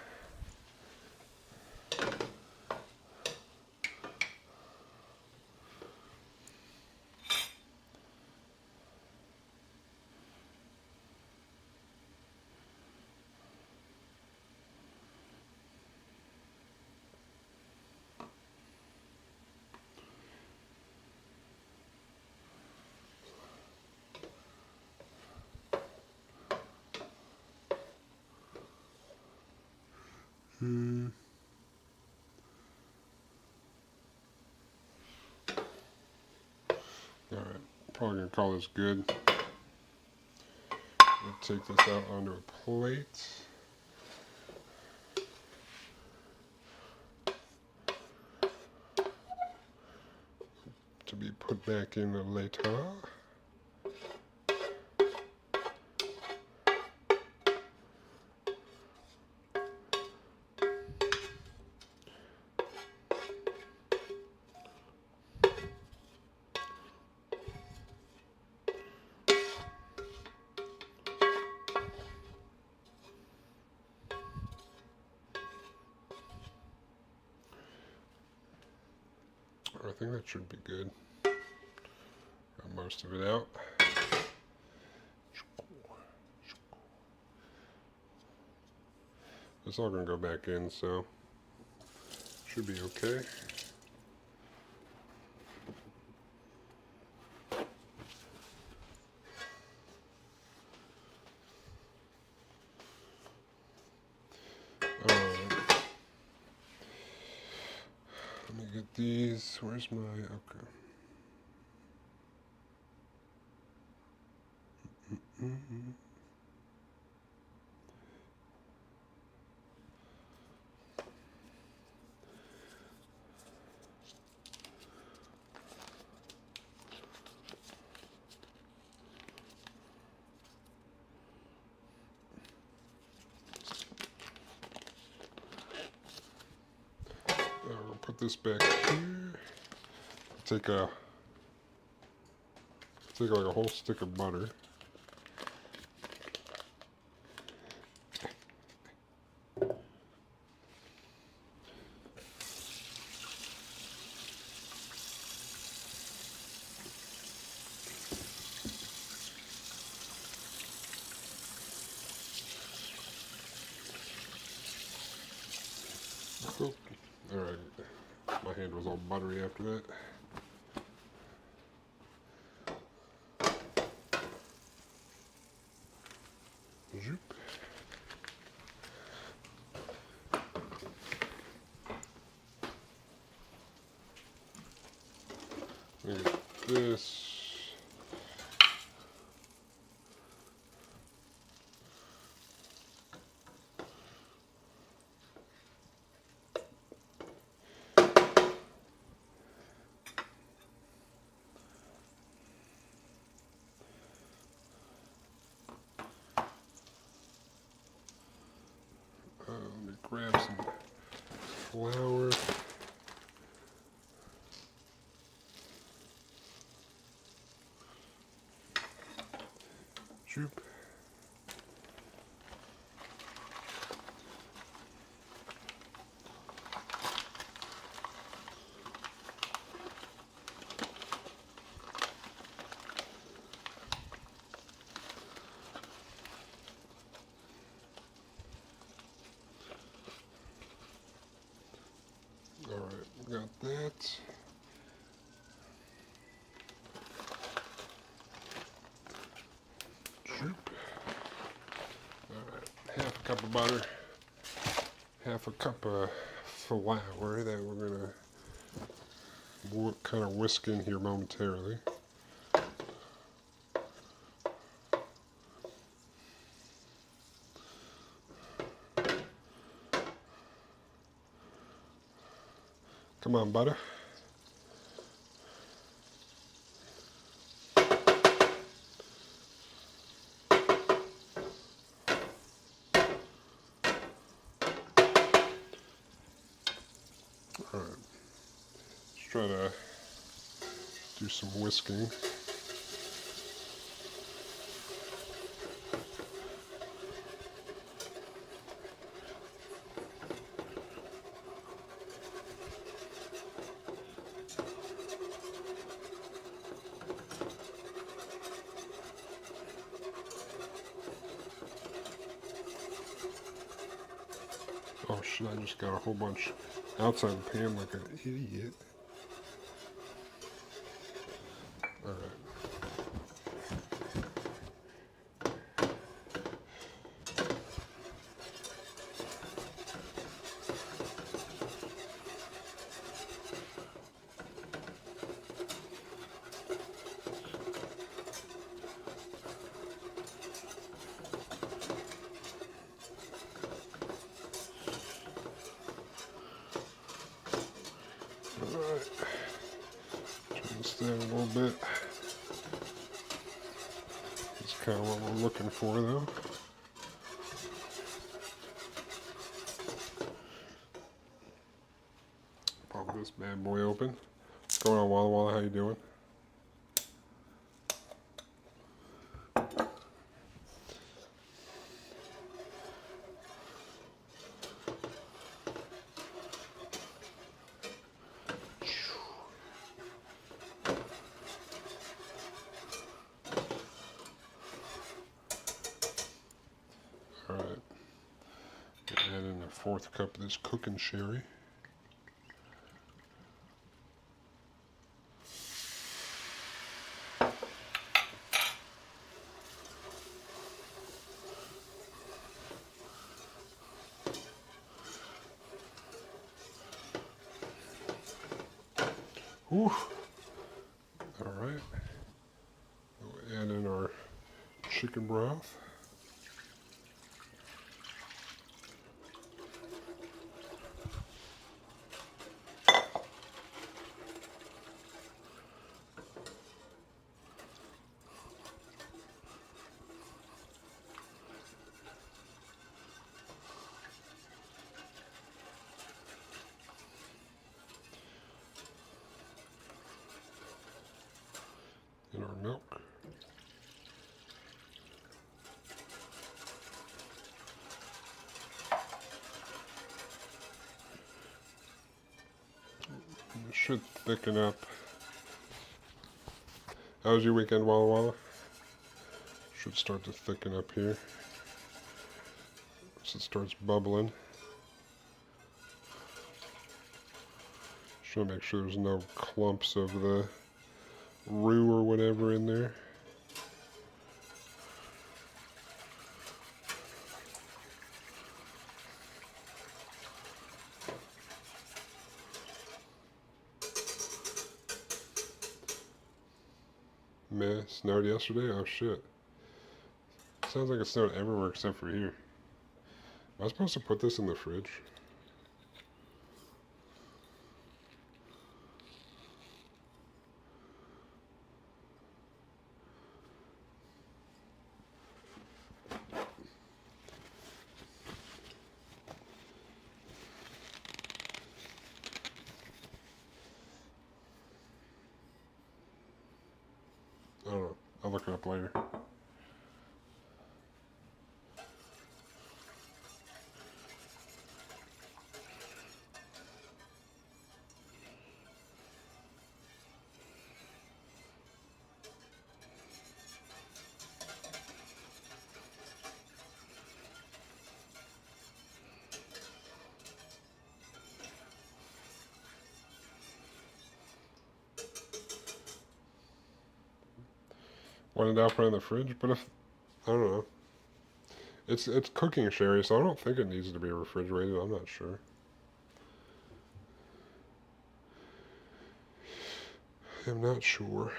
Alright, probably gonna call this good. I'll take this out onto a plate. To be put back in later. I think that should be good. Got most of it out. It's all gonna go back in, so should be okay. Let me get these. Where's my, okay. We'll put this back here. Take like a whole stick of butter. Oh, alright. My hand was all buttery after that. Zoop. Let me get this. Let me grab some flour. Shoop. All right, got that. Shoop. All right, half a cup of butter, half a cup of flour that we're gonna kind of whisk in here momentarily. Come on, butter. All right, let's try to do some whisking. Oh shit, I just got a whole bunch outside the pan like an idiot. Alright. Alright. Turn this down a little bit. That's kind of what we're looking for though. Pop this bad boy open. What's going on, Walla Walla? How you doing? Alright. Add in a fourth cup of this cooking sherry. Whew. Alright. We'll add in our chicken broth. In our milk. It should thicken up. How was your weekend, Walla Walla? Should start to thicken up here. Once it starts bubbling. Should make sure there's no clumps of the roux or whatever in there. Meh, snowed yesterday? Oh shit. Sounds like it snowed everywhere except for here. Am I supposed to put this in the fridge? I'll look it up later. When in doubt, put it in the fridge. But if I don't know, it's cooking sherry, so I don't think it needs to be refrigerated. I'm not sure. I'm not sure.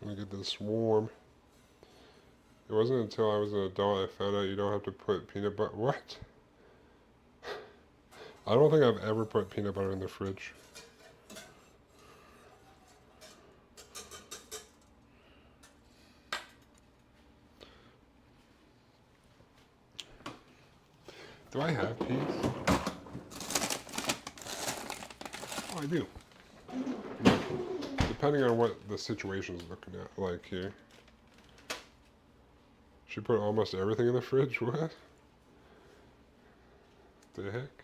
Trying to get this warm. It wasn't until I was an adult I found out you don't have to put peanut butter. What? I don't think I've ever put peanut butter in the fridge. Do I have peas? Oh, I do. Depending on what the situation's looking at, like here. She put almost everything in the fridge? What? The heck?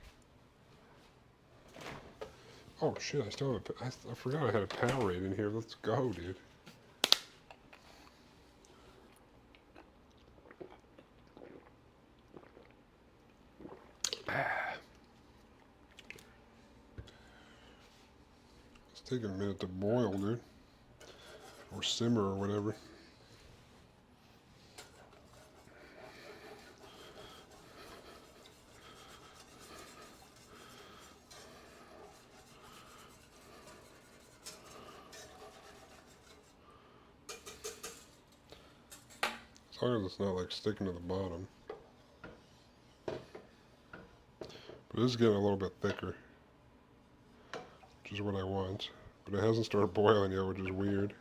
Oh shit, I still have I forgot I had a Powerade in here. Let's go, dude. It's taking a minute to boil, dude. Or simmer or whatever. As long as it's not like sticking to the bottom. But it is getting a little bit thicker, which is what I want. But it hasn't started boiling yet, which is weird.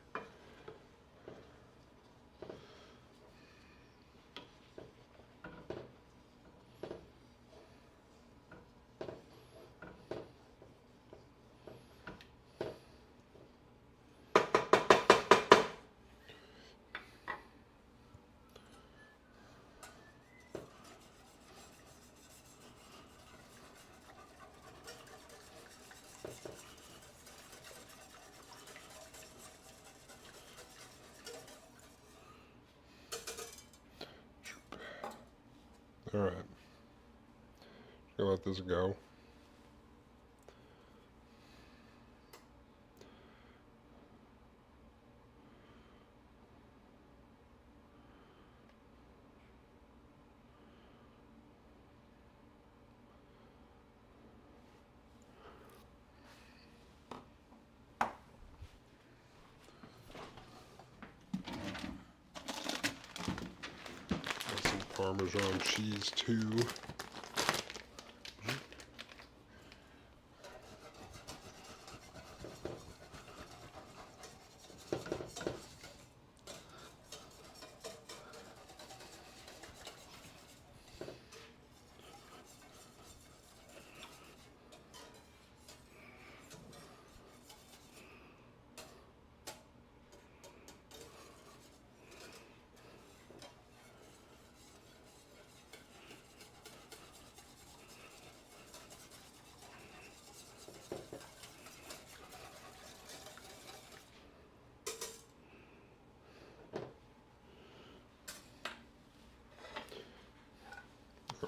Alright. Gonna let this go. Parmesan cheese too.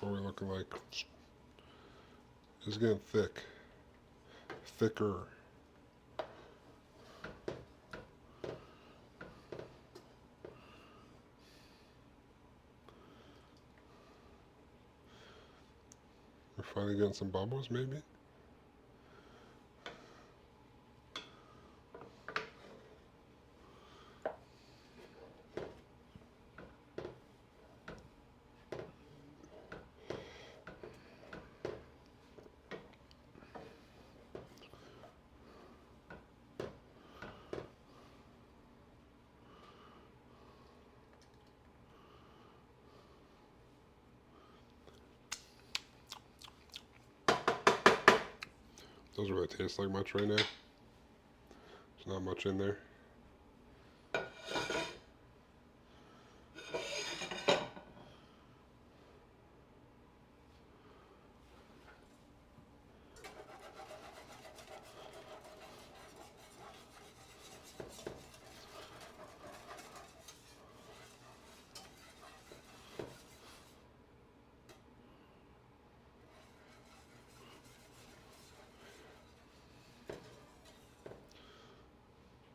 What are we looking like? It's getting thick. Thicker. We're finally getting some bubbles, maybe? Doesn't really taste like much right now. There's not much in there.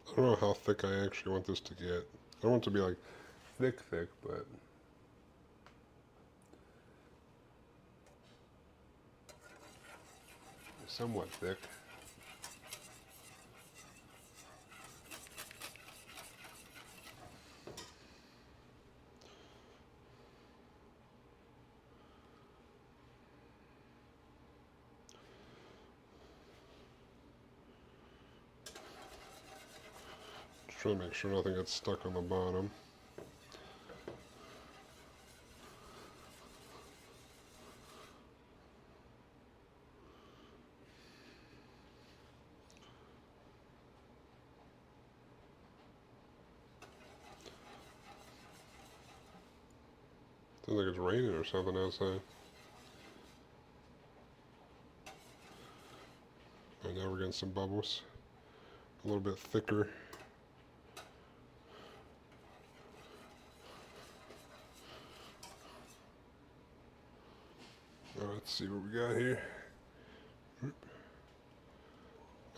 I don't know how thick I actually want this to get. I don't want it to be like thick, but somewhat thick. Just trying to make sure nothing gets stuck on the bottom. Sounds like it's raining or something outside. And now we're getting some bubbles. A little bit thicker. Let's see what we got here. I'd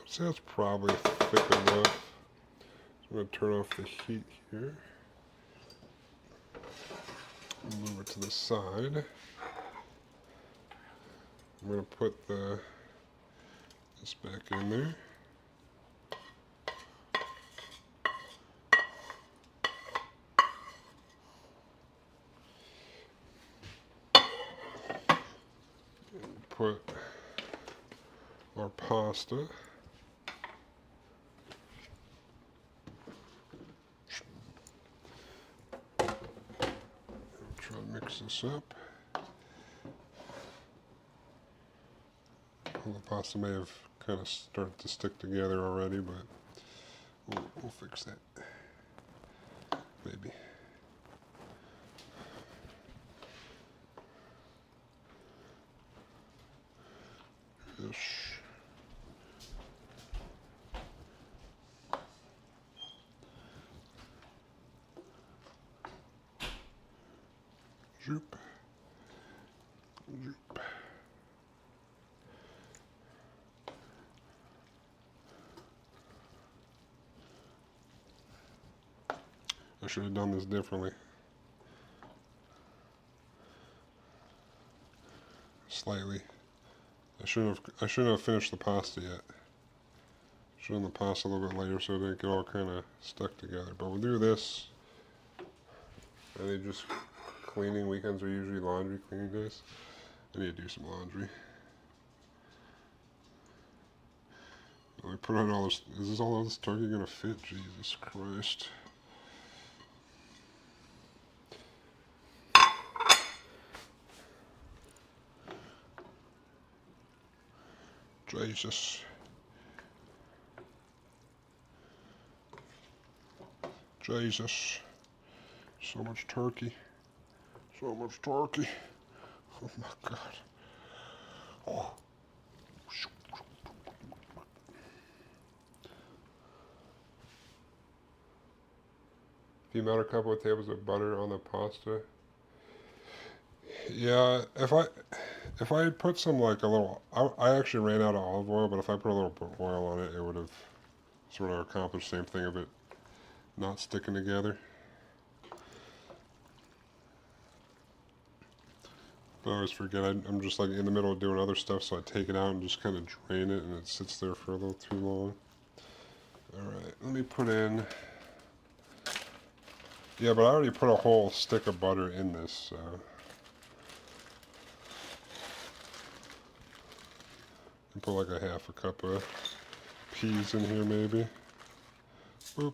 say that's probably thick enough. So I'm going to turn off the heat here. Move it to the side. I'm going to put this back in there. And put our pasta. Try to mix this up. Well, the pasta may have kind of started to stick together already, but we'll fix that. Maybe. Yes. Zoop. Zoop. I should have done this differently. Slightly. I shouldn't have finished the pasta yet. Should have done the pasta a little bit later so it didn't get all kind of stuck together. But we'll do this. I think just cleaning weekends are usually laundry cleaning days. I need to do some laundry. Let me put on all this. Is this all this turkey gonna fit? Jesus Christ. Jesus. Jesus. So much turkey. So much turkey. Oh my God. Oh. If you melt a couple of tablespoons of butter on the pasta. Yeah, if I had put some like a little, I actually ran out of olive oil, but if I put a little oil on it, it would have sort of accomplished the same thing of it not sticking together. But I always forget, I'm just like in the middle of doing other stuff, so I take it out and just kind of drain it, and it sits there for a little too long. Alright, let me put in, yeah, but I already put a whole stick of butter in this, so. And put like a half a cup of peas in here maybe. Boop.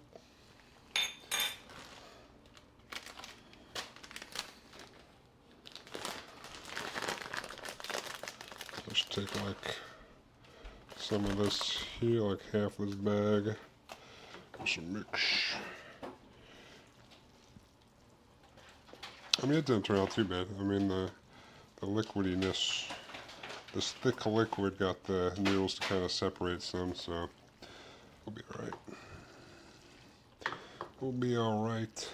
Just take like some of this here, like half this bag. Some mix. I mean, it didn't turn out too bad. I mean, the liquidiness, this thick liquid got the noodles to kind of separate some, so we'll be alright. We'll be alright.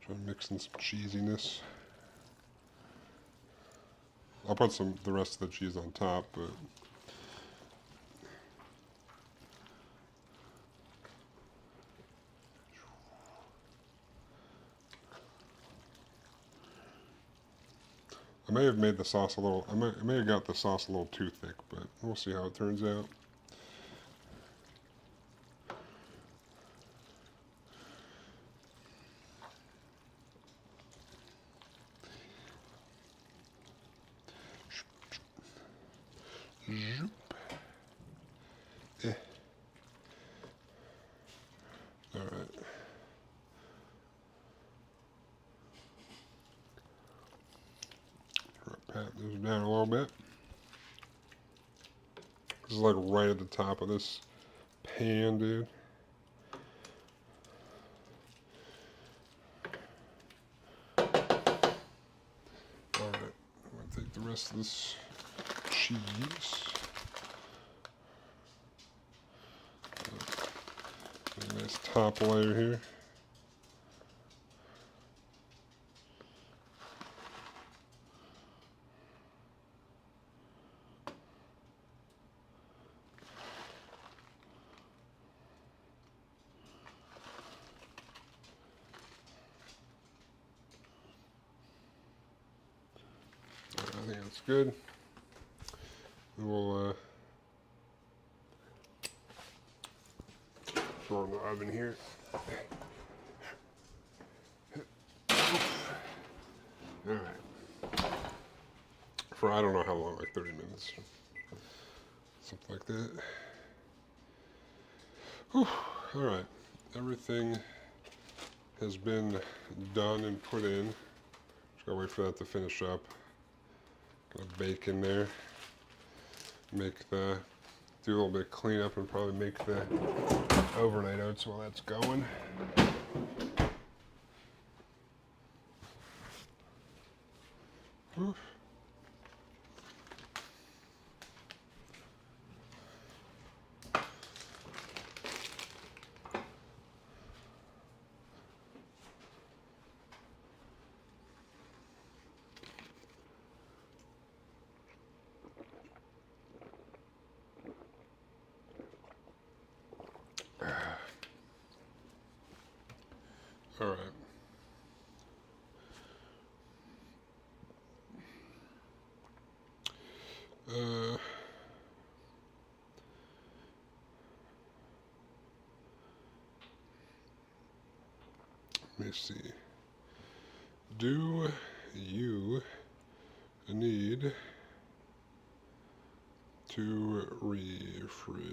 Try to mix in some cheesiness. I'll put the rest of the cheese on top, but I may have made the sauce a little, I may have got the sauce a little too thick, but we'll see how it turns out. Alright. Pat this down a little bit. This is like right at the top of this pan, dude. Alright, I'm gonna take the rest of this cheese. A nice top layer here. I think that's good. We'll throw it in the oven here. Alright. For I don't know how long, like 30 minutes. Something like that. Whew. Alright. Everything has been done and put in. Just gotta wait for that to finish up. Gonna bake in there. Do a little bit of cleanup and probably make the overnight oats while that's going. Whew. All right. Let me see. Do you need to refrigerate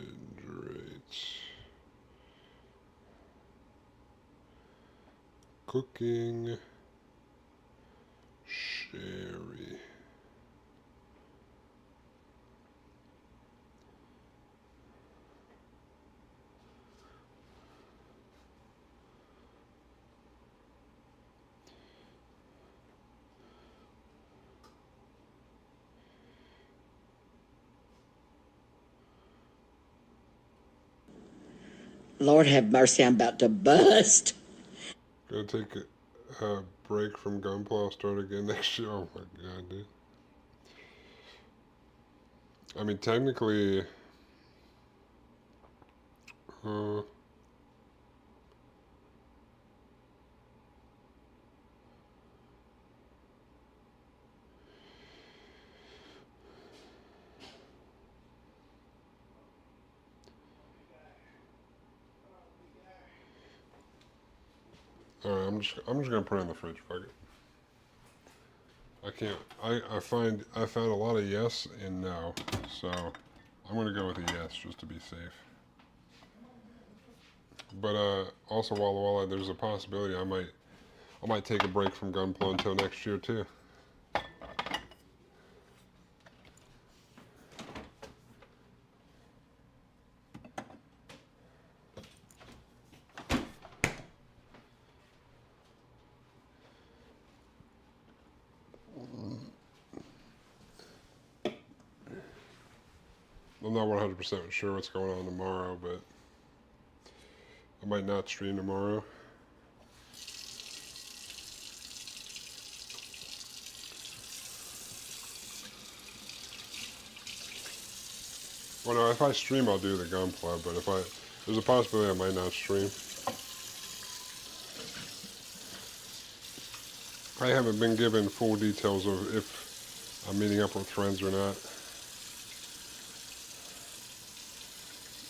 cooking sherry? Lord have mercy, I'm about to bust. Gonna take a break from Gunpla. I'll start again next year. Oh my god, dude. I mean, technically, alright, I'm just gonna put it in the fridge. Fuck it. I can't. I found a lot of yes and no, so I'm gonna go with a yes just to be safe. But also while there's a possibility I might take a break from Gunpla until next year too. I'm not 100% sure what's going on tomorrow, but I might not stream tomorrow. Well, no, if I stream, I'll do the gun club, but there's a possibility I might not stream. I haven't been given full details of if I'm meeting up with friends or not.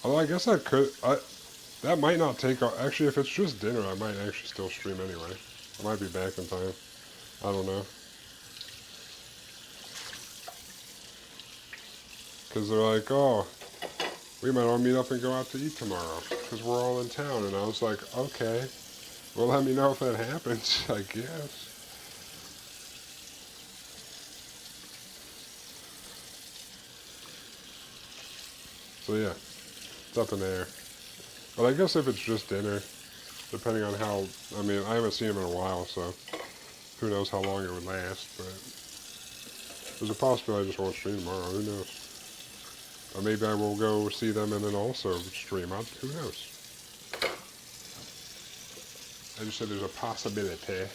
Although I guess that might not take, actually if it's just dinner, I might actually still stream anyway. I might be back in time. I don't know. Because they're like, oh, we might all meet up and go out to eat tomorrow because we're all in town. And I was like, okay, well, let me know if that happens, I guess. So yeah, it's up in the air. But I guess if it's just dinner, depending on how, I mean, I haven't seen him in a while, so who knows how long it would last, but there's a possibility I just won't stream tomorrow, who knows. Or maybe I will go see them and then also stream out, who knows. I just said there's a possibility.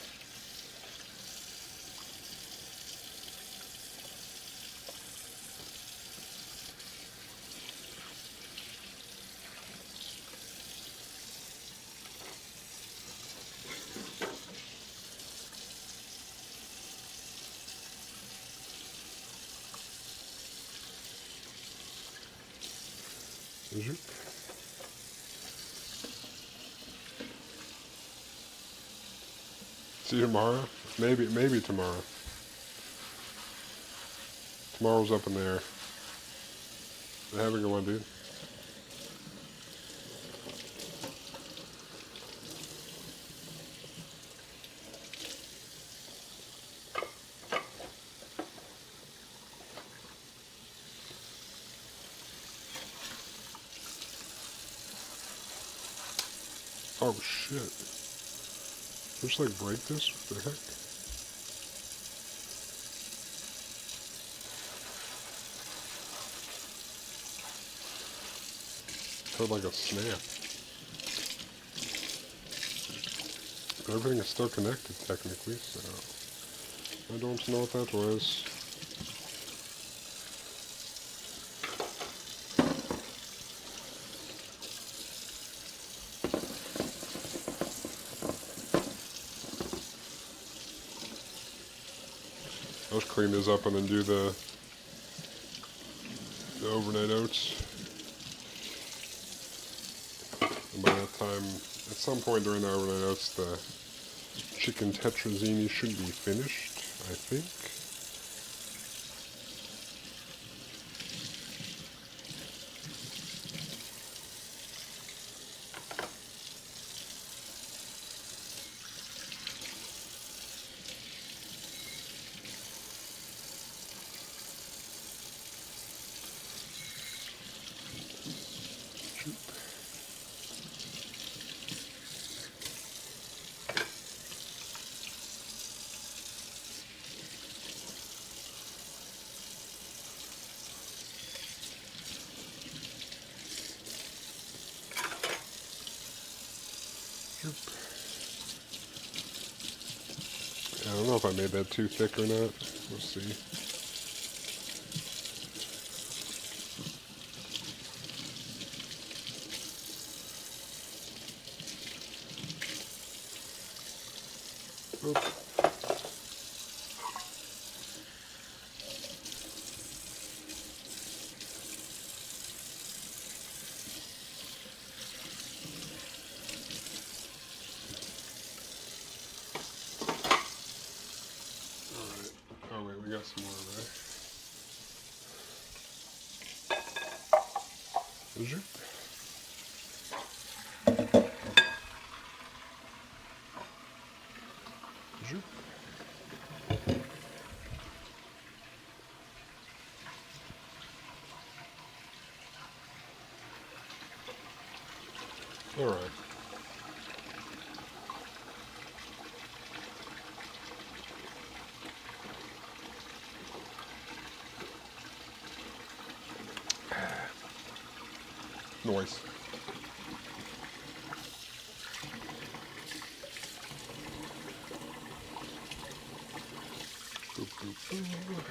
See you tomorrow? Maybe tomorrow. Tomorrow's up in the air. Have a good one, dude. Oh shit. Just like break this? What the heck? Felt like a snap. But everything is still connected technically, so I don't know what that was. I'll just clean this up and then do the overnight oats. And by that time, at some point during the overnight oats, the chicken tetrazzini should be finished, I think. I don't know if I made that too thick or not. We'll see. Oop. Alright. Oh wait, we got some more there. Is there? Is there? Alright. Noise. Boop, boop, boop.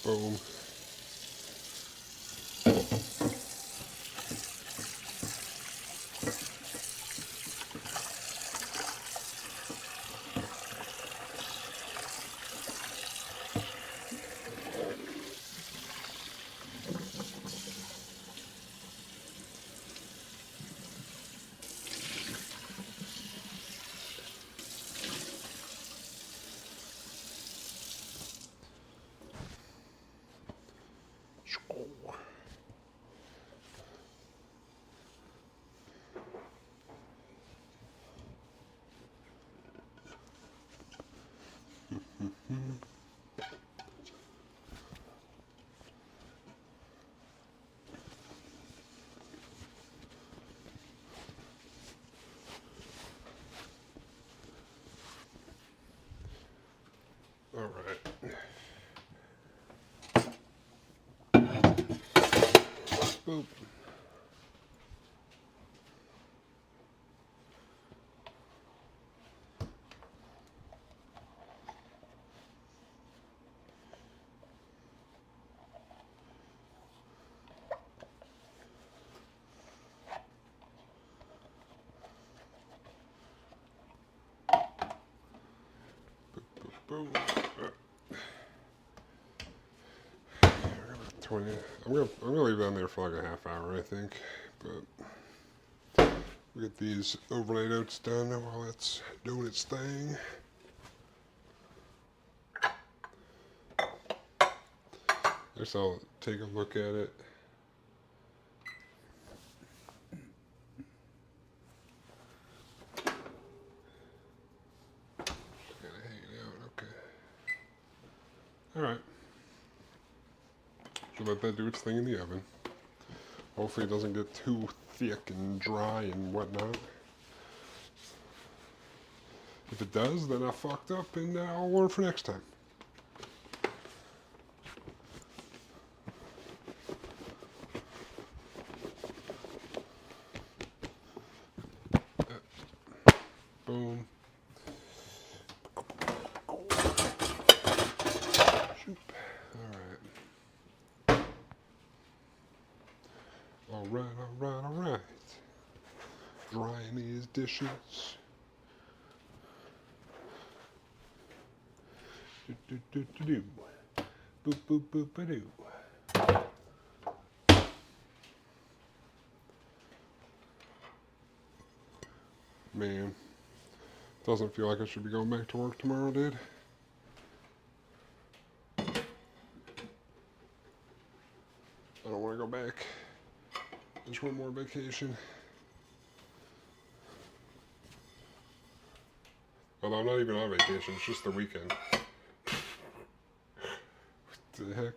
Boom. All right. Boop. Boom. 20. I'm gonna leave that in there for like a half hour, I think. But we get these overnight oats done while it's doing its thing. Guess I'll take a look at it. Alright. So let that do its thing in the oven. Hopefully it doesn't get too thick and dry and whatnot. If it does, then I fucked up and I'll learn for next time. Boom. Alright. Drying these dishes. Do. Boop, boop, boop, ba-doo. Man, doesn't feel like I should be going back to work tomorrow, dude. I don't want to go back. Just one more vacation. Although I'm not even on vacation, it's just the weekend. What the heck?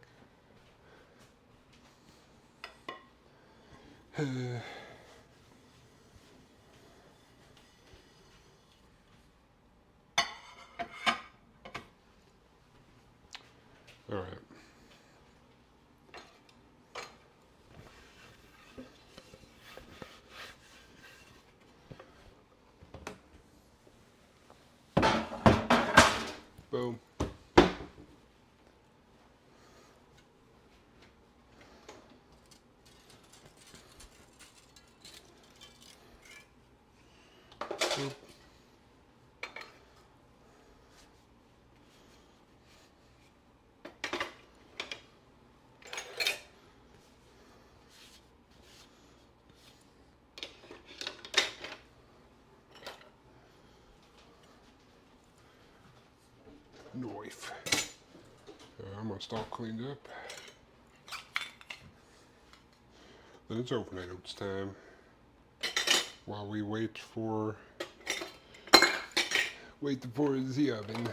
All right. Boom. wife. I'm gonna start cleaned up. Then it's overnight oats time. While we wait for the oven.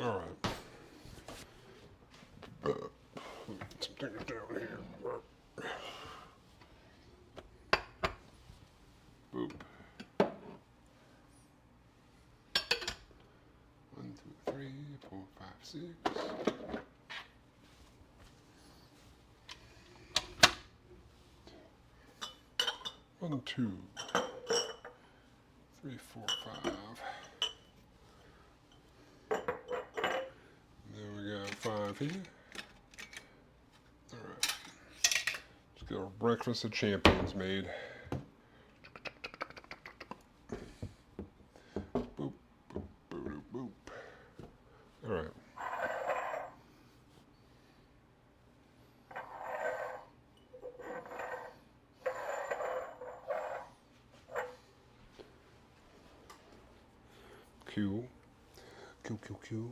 All right. Some things down here. Boop. 1, 2, 3, 4, 5, 6. 1, 2, 3, 4, 5. Then we got 5 here. All right. Let's get our breakfast of champions made. Boop, boop, boop, boop. All right. Cool. Cool, cool, cool.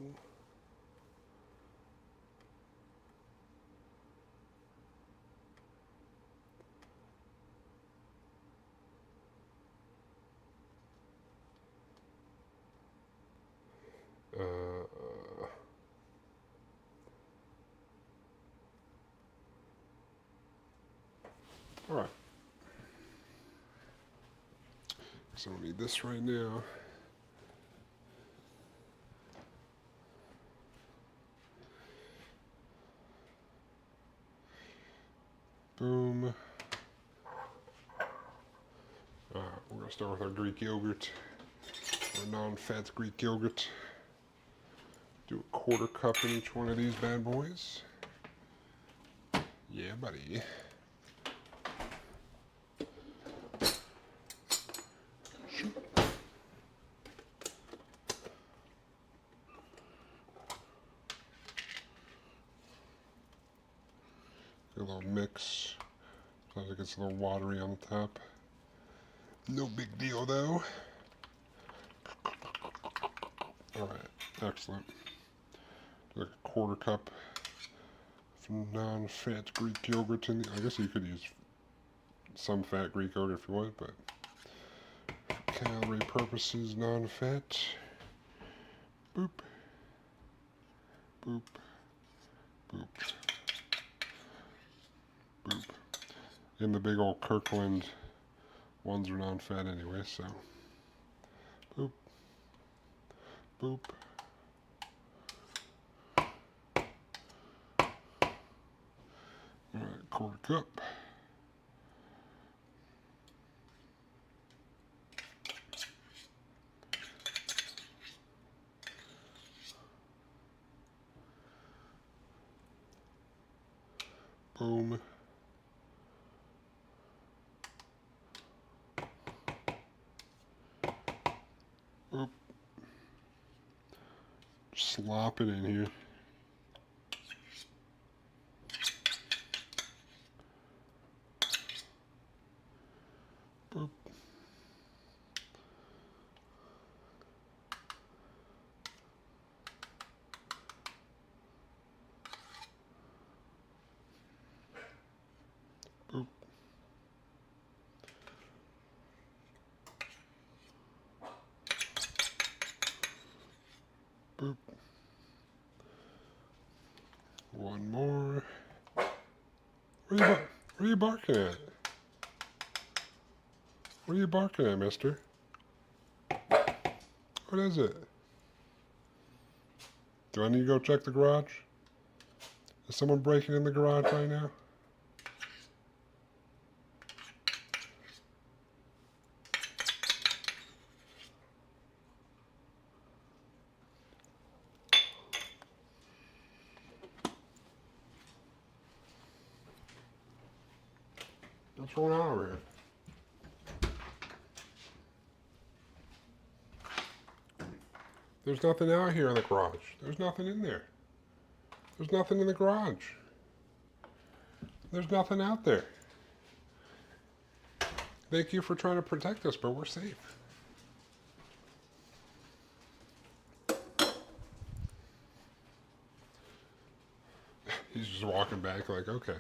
All right. So I need this right now. Boom. We're going to start with our Greek yogurt, our non-fat Greek yogurt. Do a 1/4 cup in each one of these bad boys. Yeah, buddy. A little mix. Sounds like it's a little watery on the top. No big deal though. Alright, excellent. Like a 1/4 cup of non-fat Greek yogurt in the, I guess you could use some fat Greek yogurt if you want, but for calorie purposes, non-fat. Boop. Boop. Boop. Boop. And the big old Kirkland ones are non-fat anyway, so. Boop. Boop. Alright, 1/4 cup. Boom. Boop. Slop it in here. Boop. Boop. Boop. One more. What are you barking at? What are you barking at, mister? What is it? Do I need to go check the garage? Is someone breaking in the garage right now? What's going on over here? There's nothing out here in the garage. There's nothing in there. There's nothing in the garage. There's nothing out there. Thank you for trying to protect us, but we're safe. He's just walking back like, okay.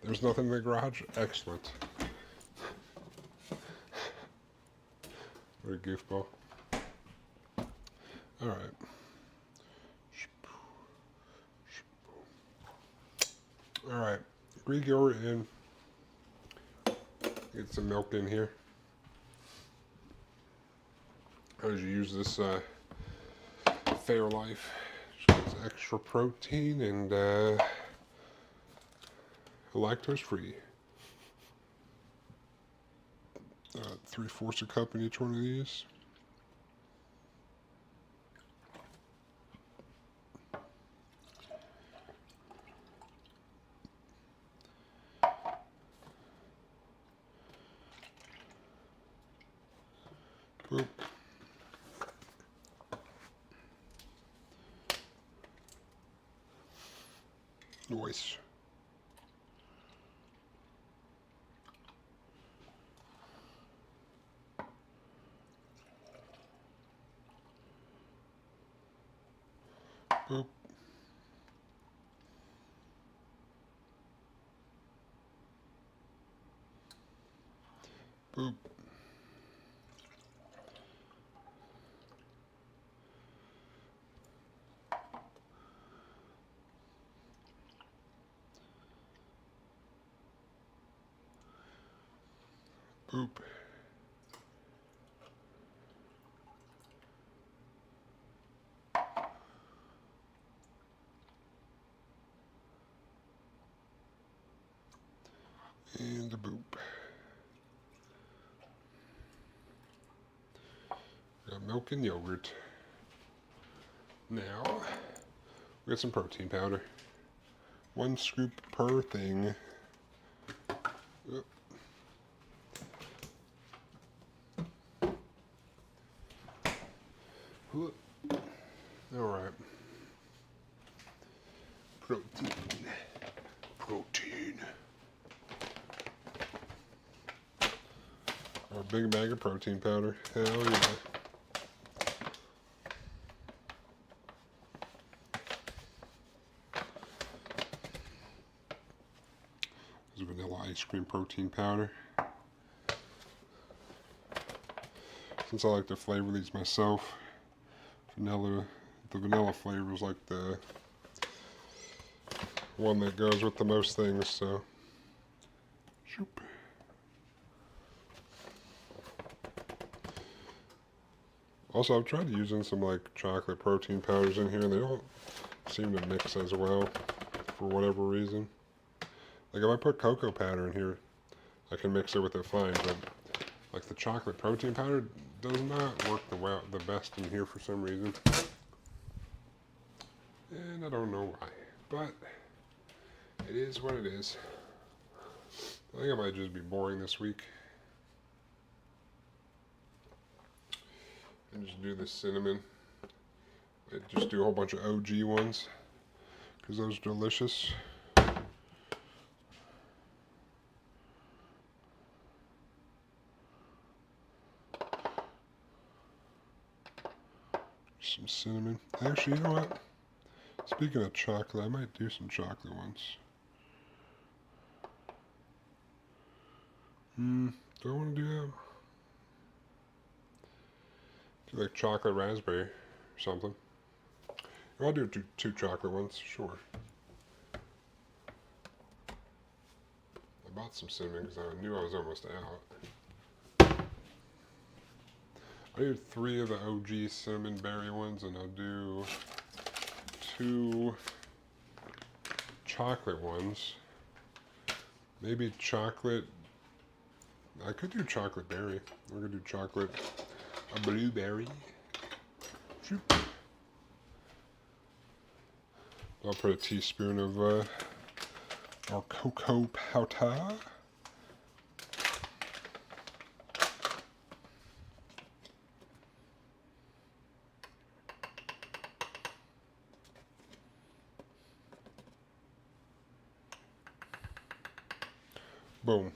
There's nothing in the garage? Excellent. What a goofball. Alright. Alright. Greek yogurt in. Get some milk in here. As you use this Fairlife. It's extra protein and lactose free. 3/4 a cup in each one of these. Boop. Nice. Boop. Boop. Boop. And a boop. Got milk and yogurt. Now, we got some protein powder. 1 scoop per thing. Oop. Alright. Protein. Protein. A big bag of protein powder. Hell yeah. This is vanilla ice cream protein powder. Since I like to flavor these myself, the vanilla flavor is like the one that goes with the most things, so. Shoop. Also, I've tried using some like chocolate protein powders in here, and they don't seem to mix as well for whatever reason. Like if I put cocoa powder in here, I can mix it with it fine, but like the chocolate protein powder does not work the best in here for some reason. And I don't know why, but it is what it is. I think I might just be boring this week. And just do the cinnamon. I just do a whole bunch of OG ones, because those are delicious. Some cinnamon. Actually, you know what? Speaking of chocolate, I might do some chocolate ones. Do I want to do that? Do like chocolate raspberry or something. I'll do two chocolate ones, sure. I bought some cinnamon because I knew I was almost out. I do 3 of the OG cinnamon berry ones, and I'll do 2 chocolate ones. Maybe chocolate. I could do chocolate berry. We're gonna do chocolate, a blueberry. Shoop. I'll put a teaspoon of our cocoa powder. Boom.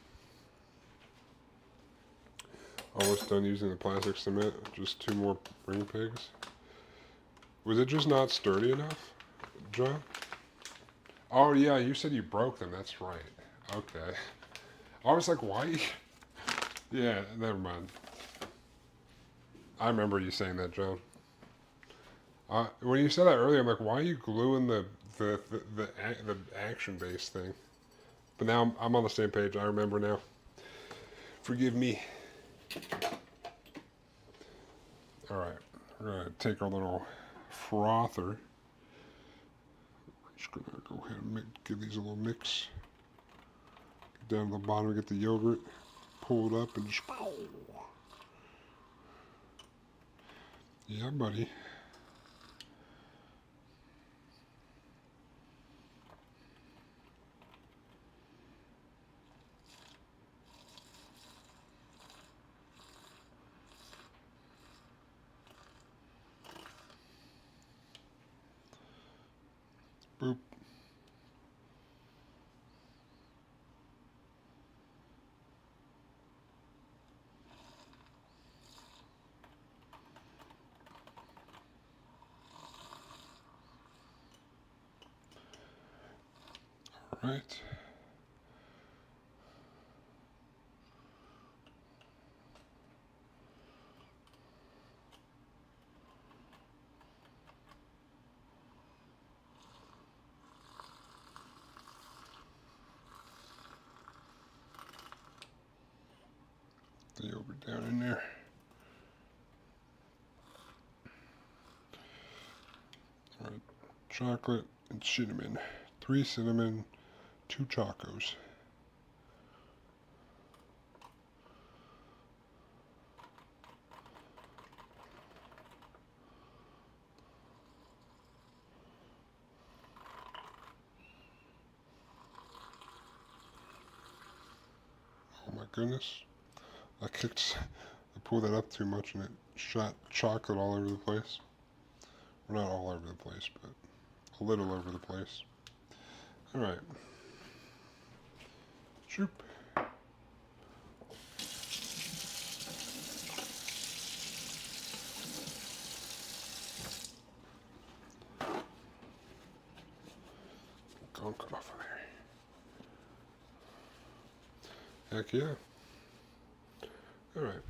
Almost done using the plastic cement. Just 2 more ring pegs. Was it just not sturdy enough, John? Oh yeah, you said you broke them. That's right. Okay. I was like, why? Yeah, never mind. I remember you saying that, John. When you said that earlier, I'm like, why are you gluing the action-based thing? But now I'm on the same page. I remember now. Forgive me. All right, we're gonna take our little frother. We're just gonna go ahead and give these a little mix. Get down to the bottom, get the yogurt, pull it up, and just. Yeah, buddy. Boop. All right. The yogurt down in there. All right. Chocolate and cinnamon. 3 cinnamon, 2 chocos. Oh my goodness. I pulled that up too much and it shot chocolate all over the place. Well, not all over the place, but a little over the place. Alright. Shoop. Gunk it off of there. Heck yeah. Alright.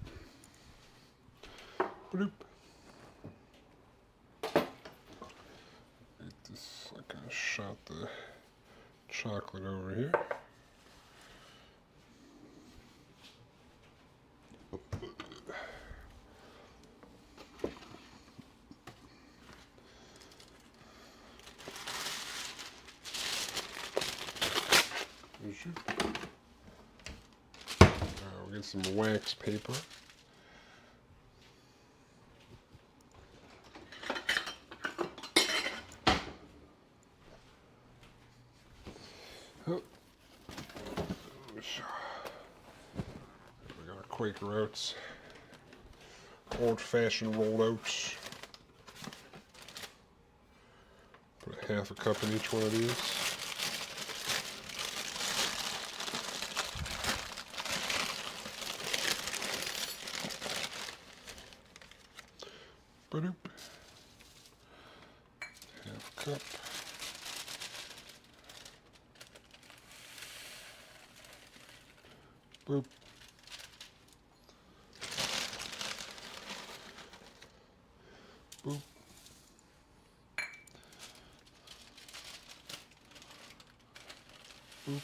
Bloop. I kind of shot the chocolate over here. We'll get some wax paper. Oh. We got our Quaker Oats. Old-fashioned rolled oats. Put a half a cup in each one of these. Ba-doop. Half a cup. Boop. Boop. Boop.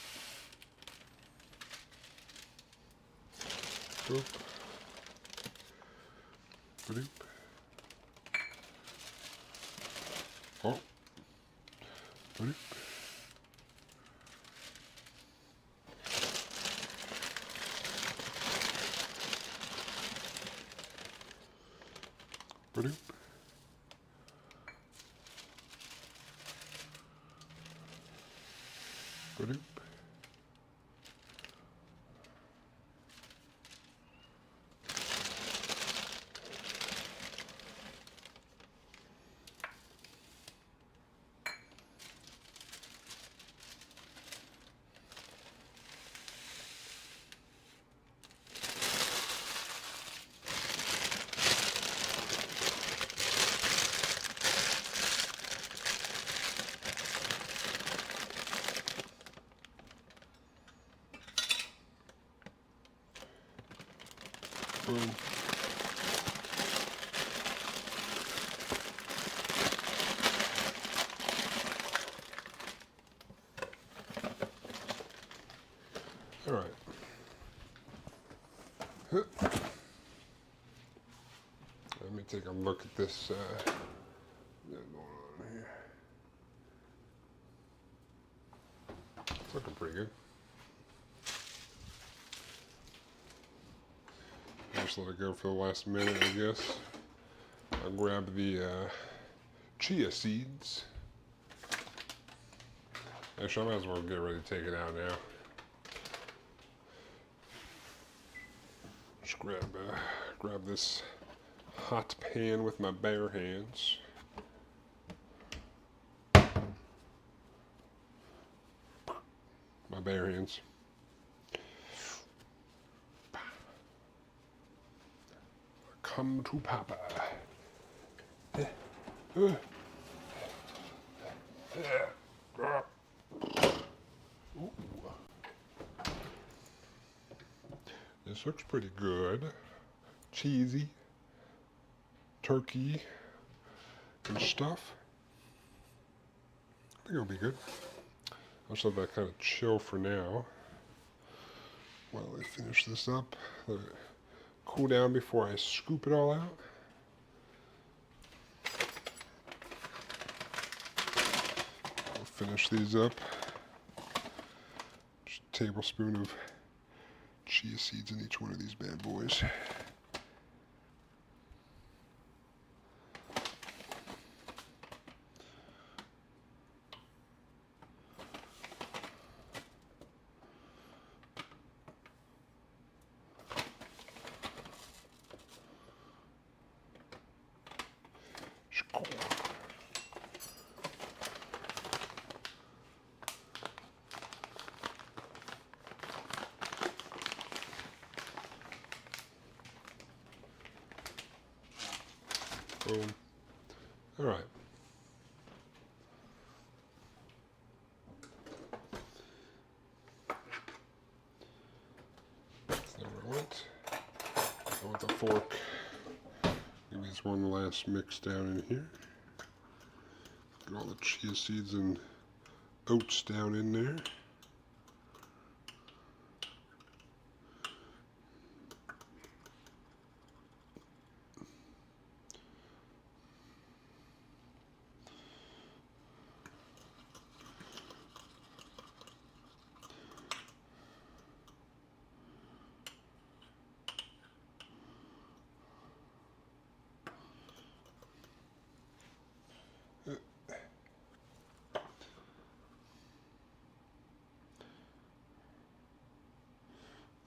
Boop. Ba-doop. Oh. Ba-doop. Ba-doop. Ba-doop. Boom. All right. Let me take a look at this going on here. It's looking pretty good. Just let it go for the last minute, I guess. I'll grab the chia seeds. Actually, I might as well get ready to take it out now. Just grab this hot pan with my bare hands. My bare hands. Come to Papa. Ooh. This looks pretty good. Cheesy, turkey, and stuff. I think it'll be good. I'll just let that kind of chill for now while I finish this up. Let it cool down before I scoop it all out. I'll finish these up. Just a tablespoon of chia seeds in each one of these bad boys. Boom. All right. That's not what I want. I want the fork. Give me this one last mix down in here. Get all the chia seeds and oats down in there.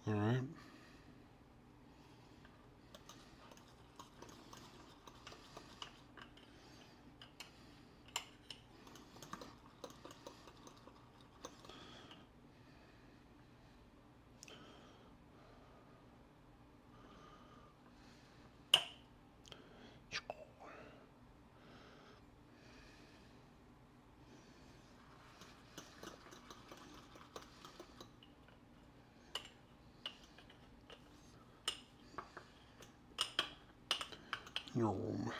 All right. Yum.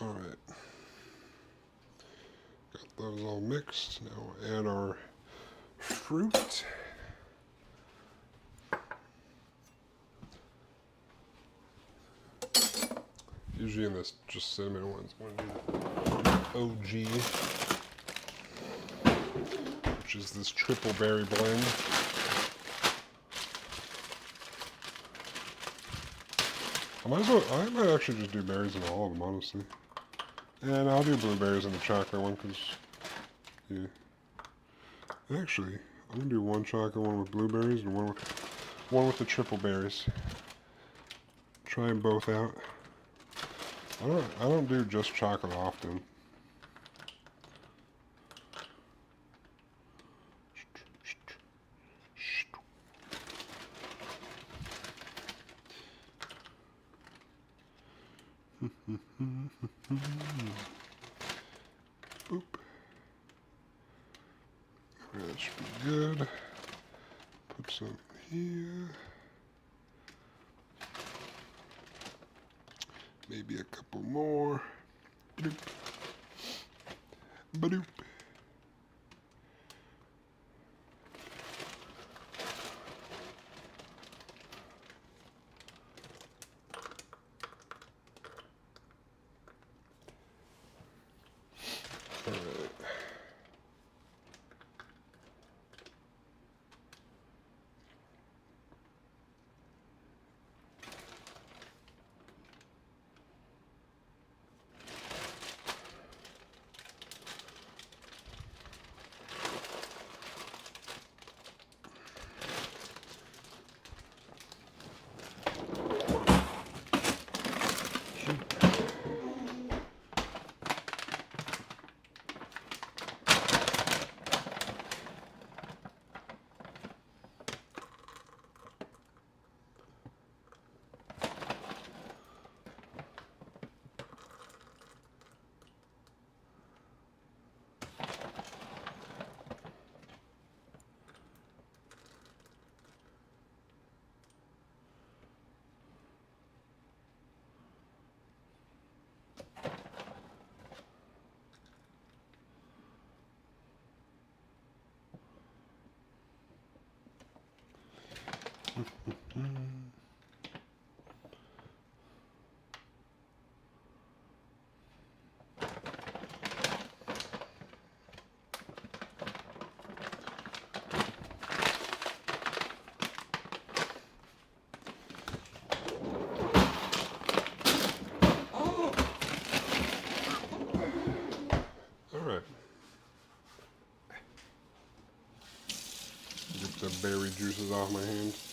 All right. Got those all mixed. Now we'll add our fruit. Usually in this just cinnamon ones, I'm going to do the OG, which is this triple berry blend. I might actually just do berries in all of them, honestly. And I'll do blueberries in the chocolate one, because, yeah. Actually, I'm going to do one chocolate one with blueberries and one with the triple berries. Try them both out. I don't do just chocolate often. Boop. That should be good. Put some here. Maybe a couple more. Bloop. Badoop. All right. Get the berry juices off my hands.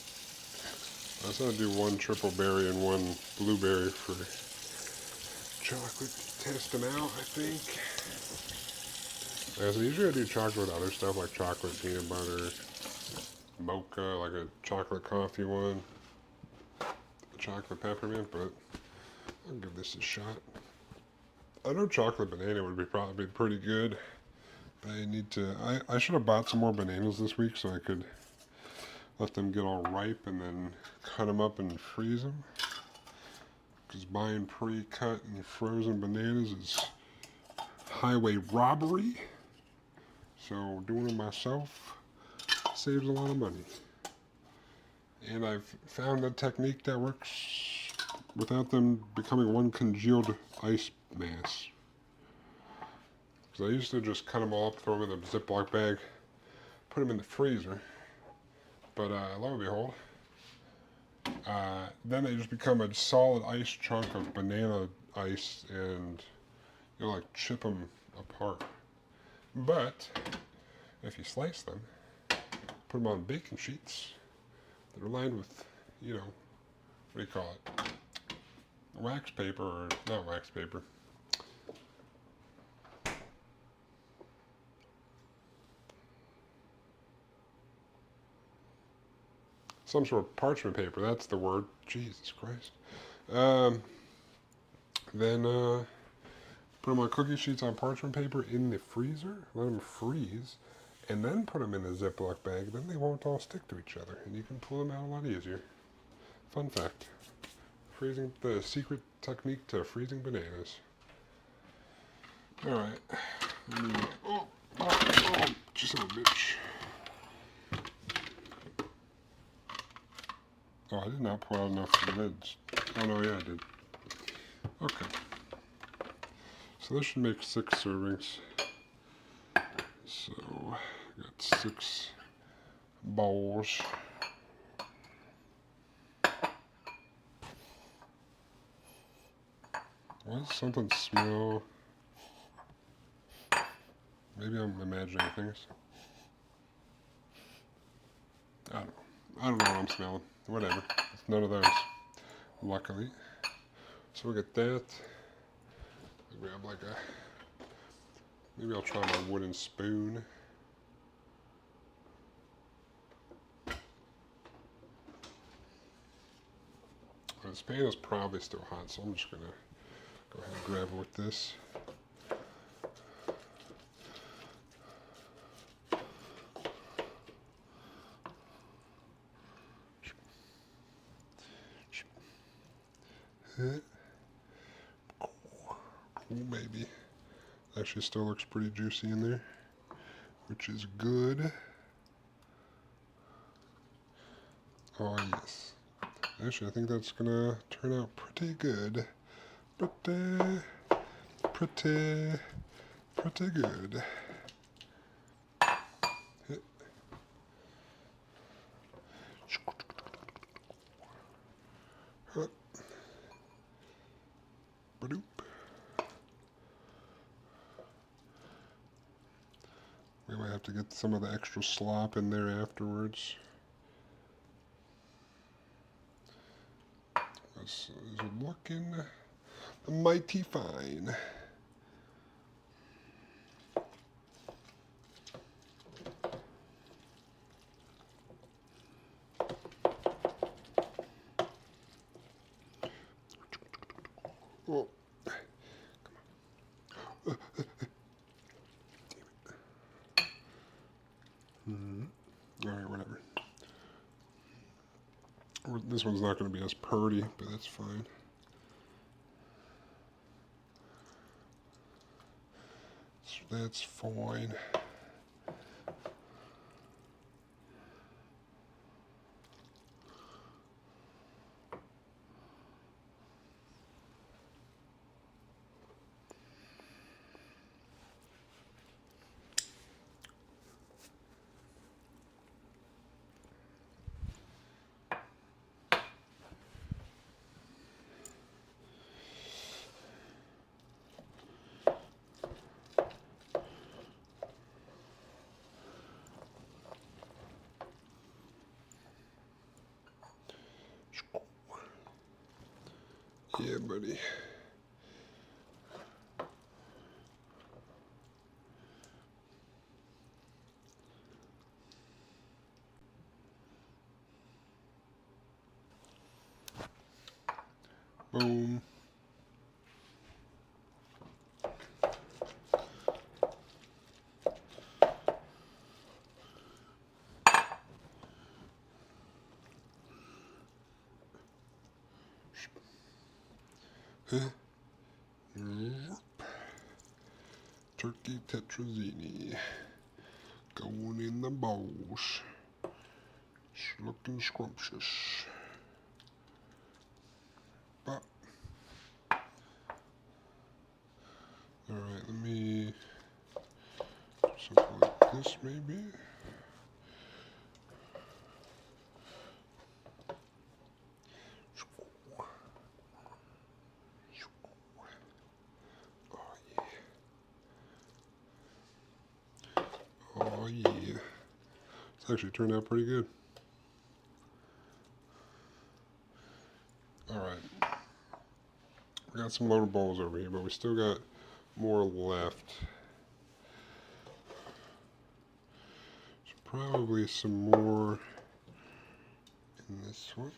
I was going to do one triple berry and one blueberry for chocolate to test them out, I think. So usually I do chocolate with other stuff like chocolate peanut butter, mocha, like a chocolate coffee one, a chocolate peppermint, but I'll give this a shot. I know chocolate banana would be probably pretty good. I need to, I should have bought some more bananas this week so I could let them get all ripe and then cut them up and freeze them. Because buying pre-cut and frozen bananas is highway robbery. So doing it myself saves a lot of money. And I've found a technique that works without them becoming one congealed ice mass. Because I used to just cut them all up, throw them in a Ziploc bag, put them in the freezer. But lo and behold, then they just become a solid ice chunk of banana ice, and you'll like chip them apart. But if you slice them, put them on baking sheets that are lined with, you know, what do you call it? Wax paper, or not wax paper. Some sort of parchment paper, that's the word. Jesus Christ. Then put them on cookie sheets on parchment paper in the freezer, let them freeze, and then put them in a Ziploc bag. Then they won't all stick to each other, and you can pull them out a lot easier. Fun fact. Freezing, the secret technique to freezing bananas. Alright. Oh, just a bitch. Oh, I did not pour out enough lids. Oh no, yeah, I did. Okay. So this should make 6 servings. So, I got 6 bowls. Why does something smell? Maybe I'm imagining things. I don't know what I'm smelling. Whatever. It's none of those. Luckily. So we get that. I grab like a, maybe I'll try my wooden spoon. This pan is probably still hot, so I'm just gonna go ahead grab it with this. Cool, baby. Actually, still looks pretty juicy in there, which is good. Oh yes. Actually, I think that's gonna turn out pretty good. Pretty good. Badoop. We might have to get some of the extra slop in there afterwards. This is looking mighty fine. Oh, come on. Alright, whatever. This one's not going to be as purty, but that's fine. So that's fine. Yeah, buddy. Boom. Turkey Tetrazzini going in the bowls. It's looking scrumptious. But alright, let me do something like this maybe. Oh yeah. It's actually turned out pretty good. Alright. We got some loaded bowls over here, but we still got more left. So probably some more in this one.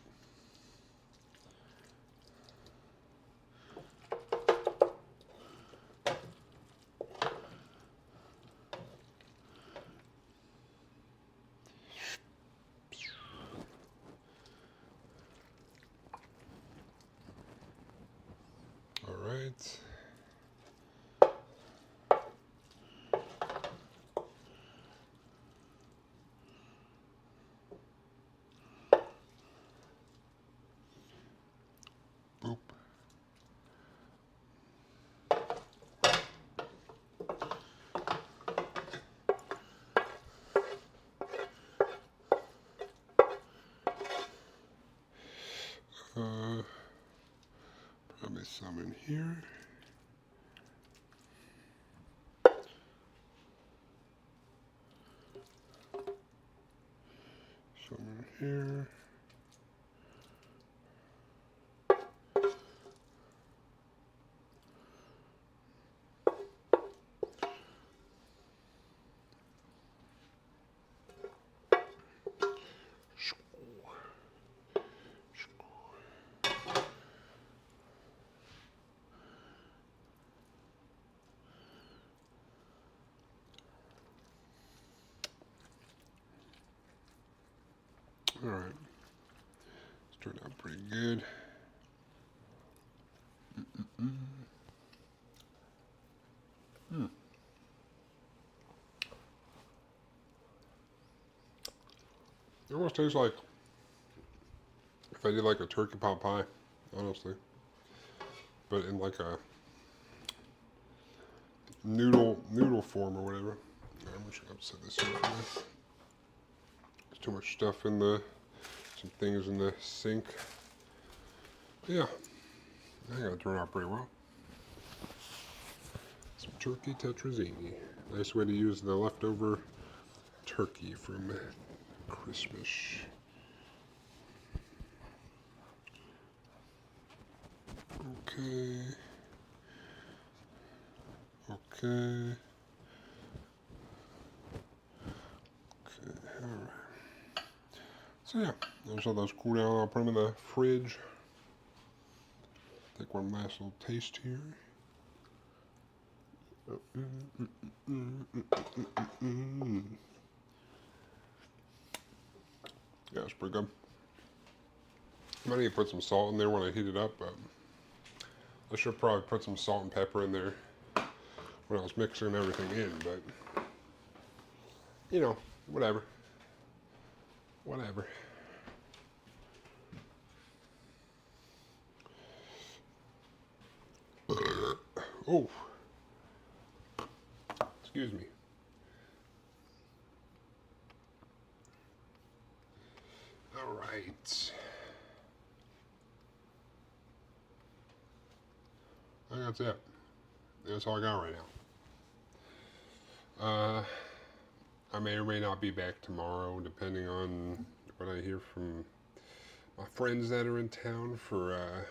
Alright. Boop. Probably some in here. Some in here. Alright. It's turned out pretty good. It almost tastes like if I did like a turkey pot pie, honestly. But in like a noodle form or whatever. I'm just gonna set this here. There's too much stuff in some things in the sink. Yeah, I got it turned out pretty well. Some turkey tetrazzini. Nice way to use the leftover turkey from Christmas. Okay. Okay. Okay, alright. So yeah, just let those cool down. I'll put them in the fridge. Take one last little taste here. Yeah, it's pretty good. I might need to put some salt in there when I heat it up, but I should probably put some salt and pepper in there when I was mixing everything in, but you know, whatever. Whatever. Oh, excuse me. All right. I think that's it. That's all I got right now. I may or may not be back tomorrow, depending on what I hear from my friends that are in town for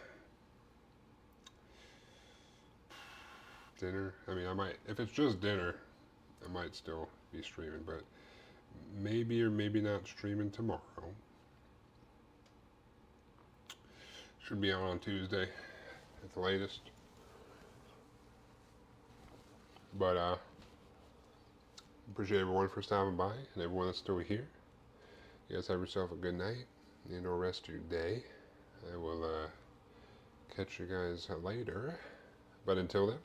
dinner. I mean, I might, if it's just dinner, I might still be streaming, but maybe or maybe not streaming tomorrow. Should be out on Tuesday at the latest. But appreciate everyone for stopping by and everyone that's still here. You guys have yourself a good night and the rest of your day. I will catch you guys later. But until then,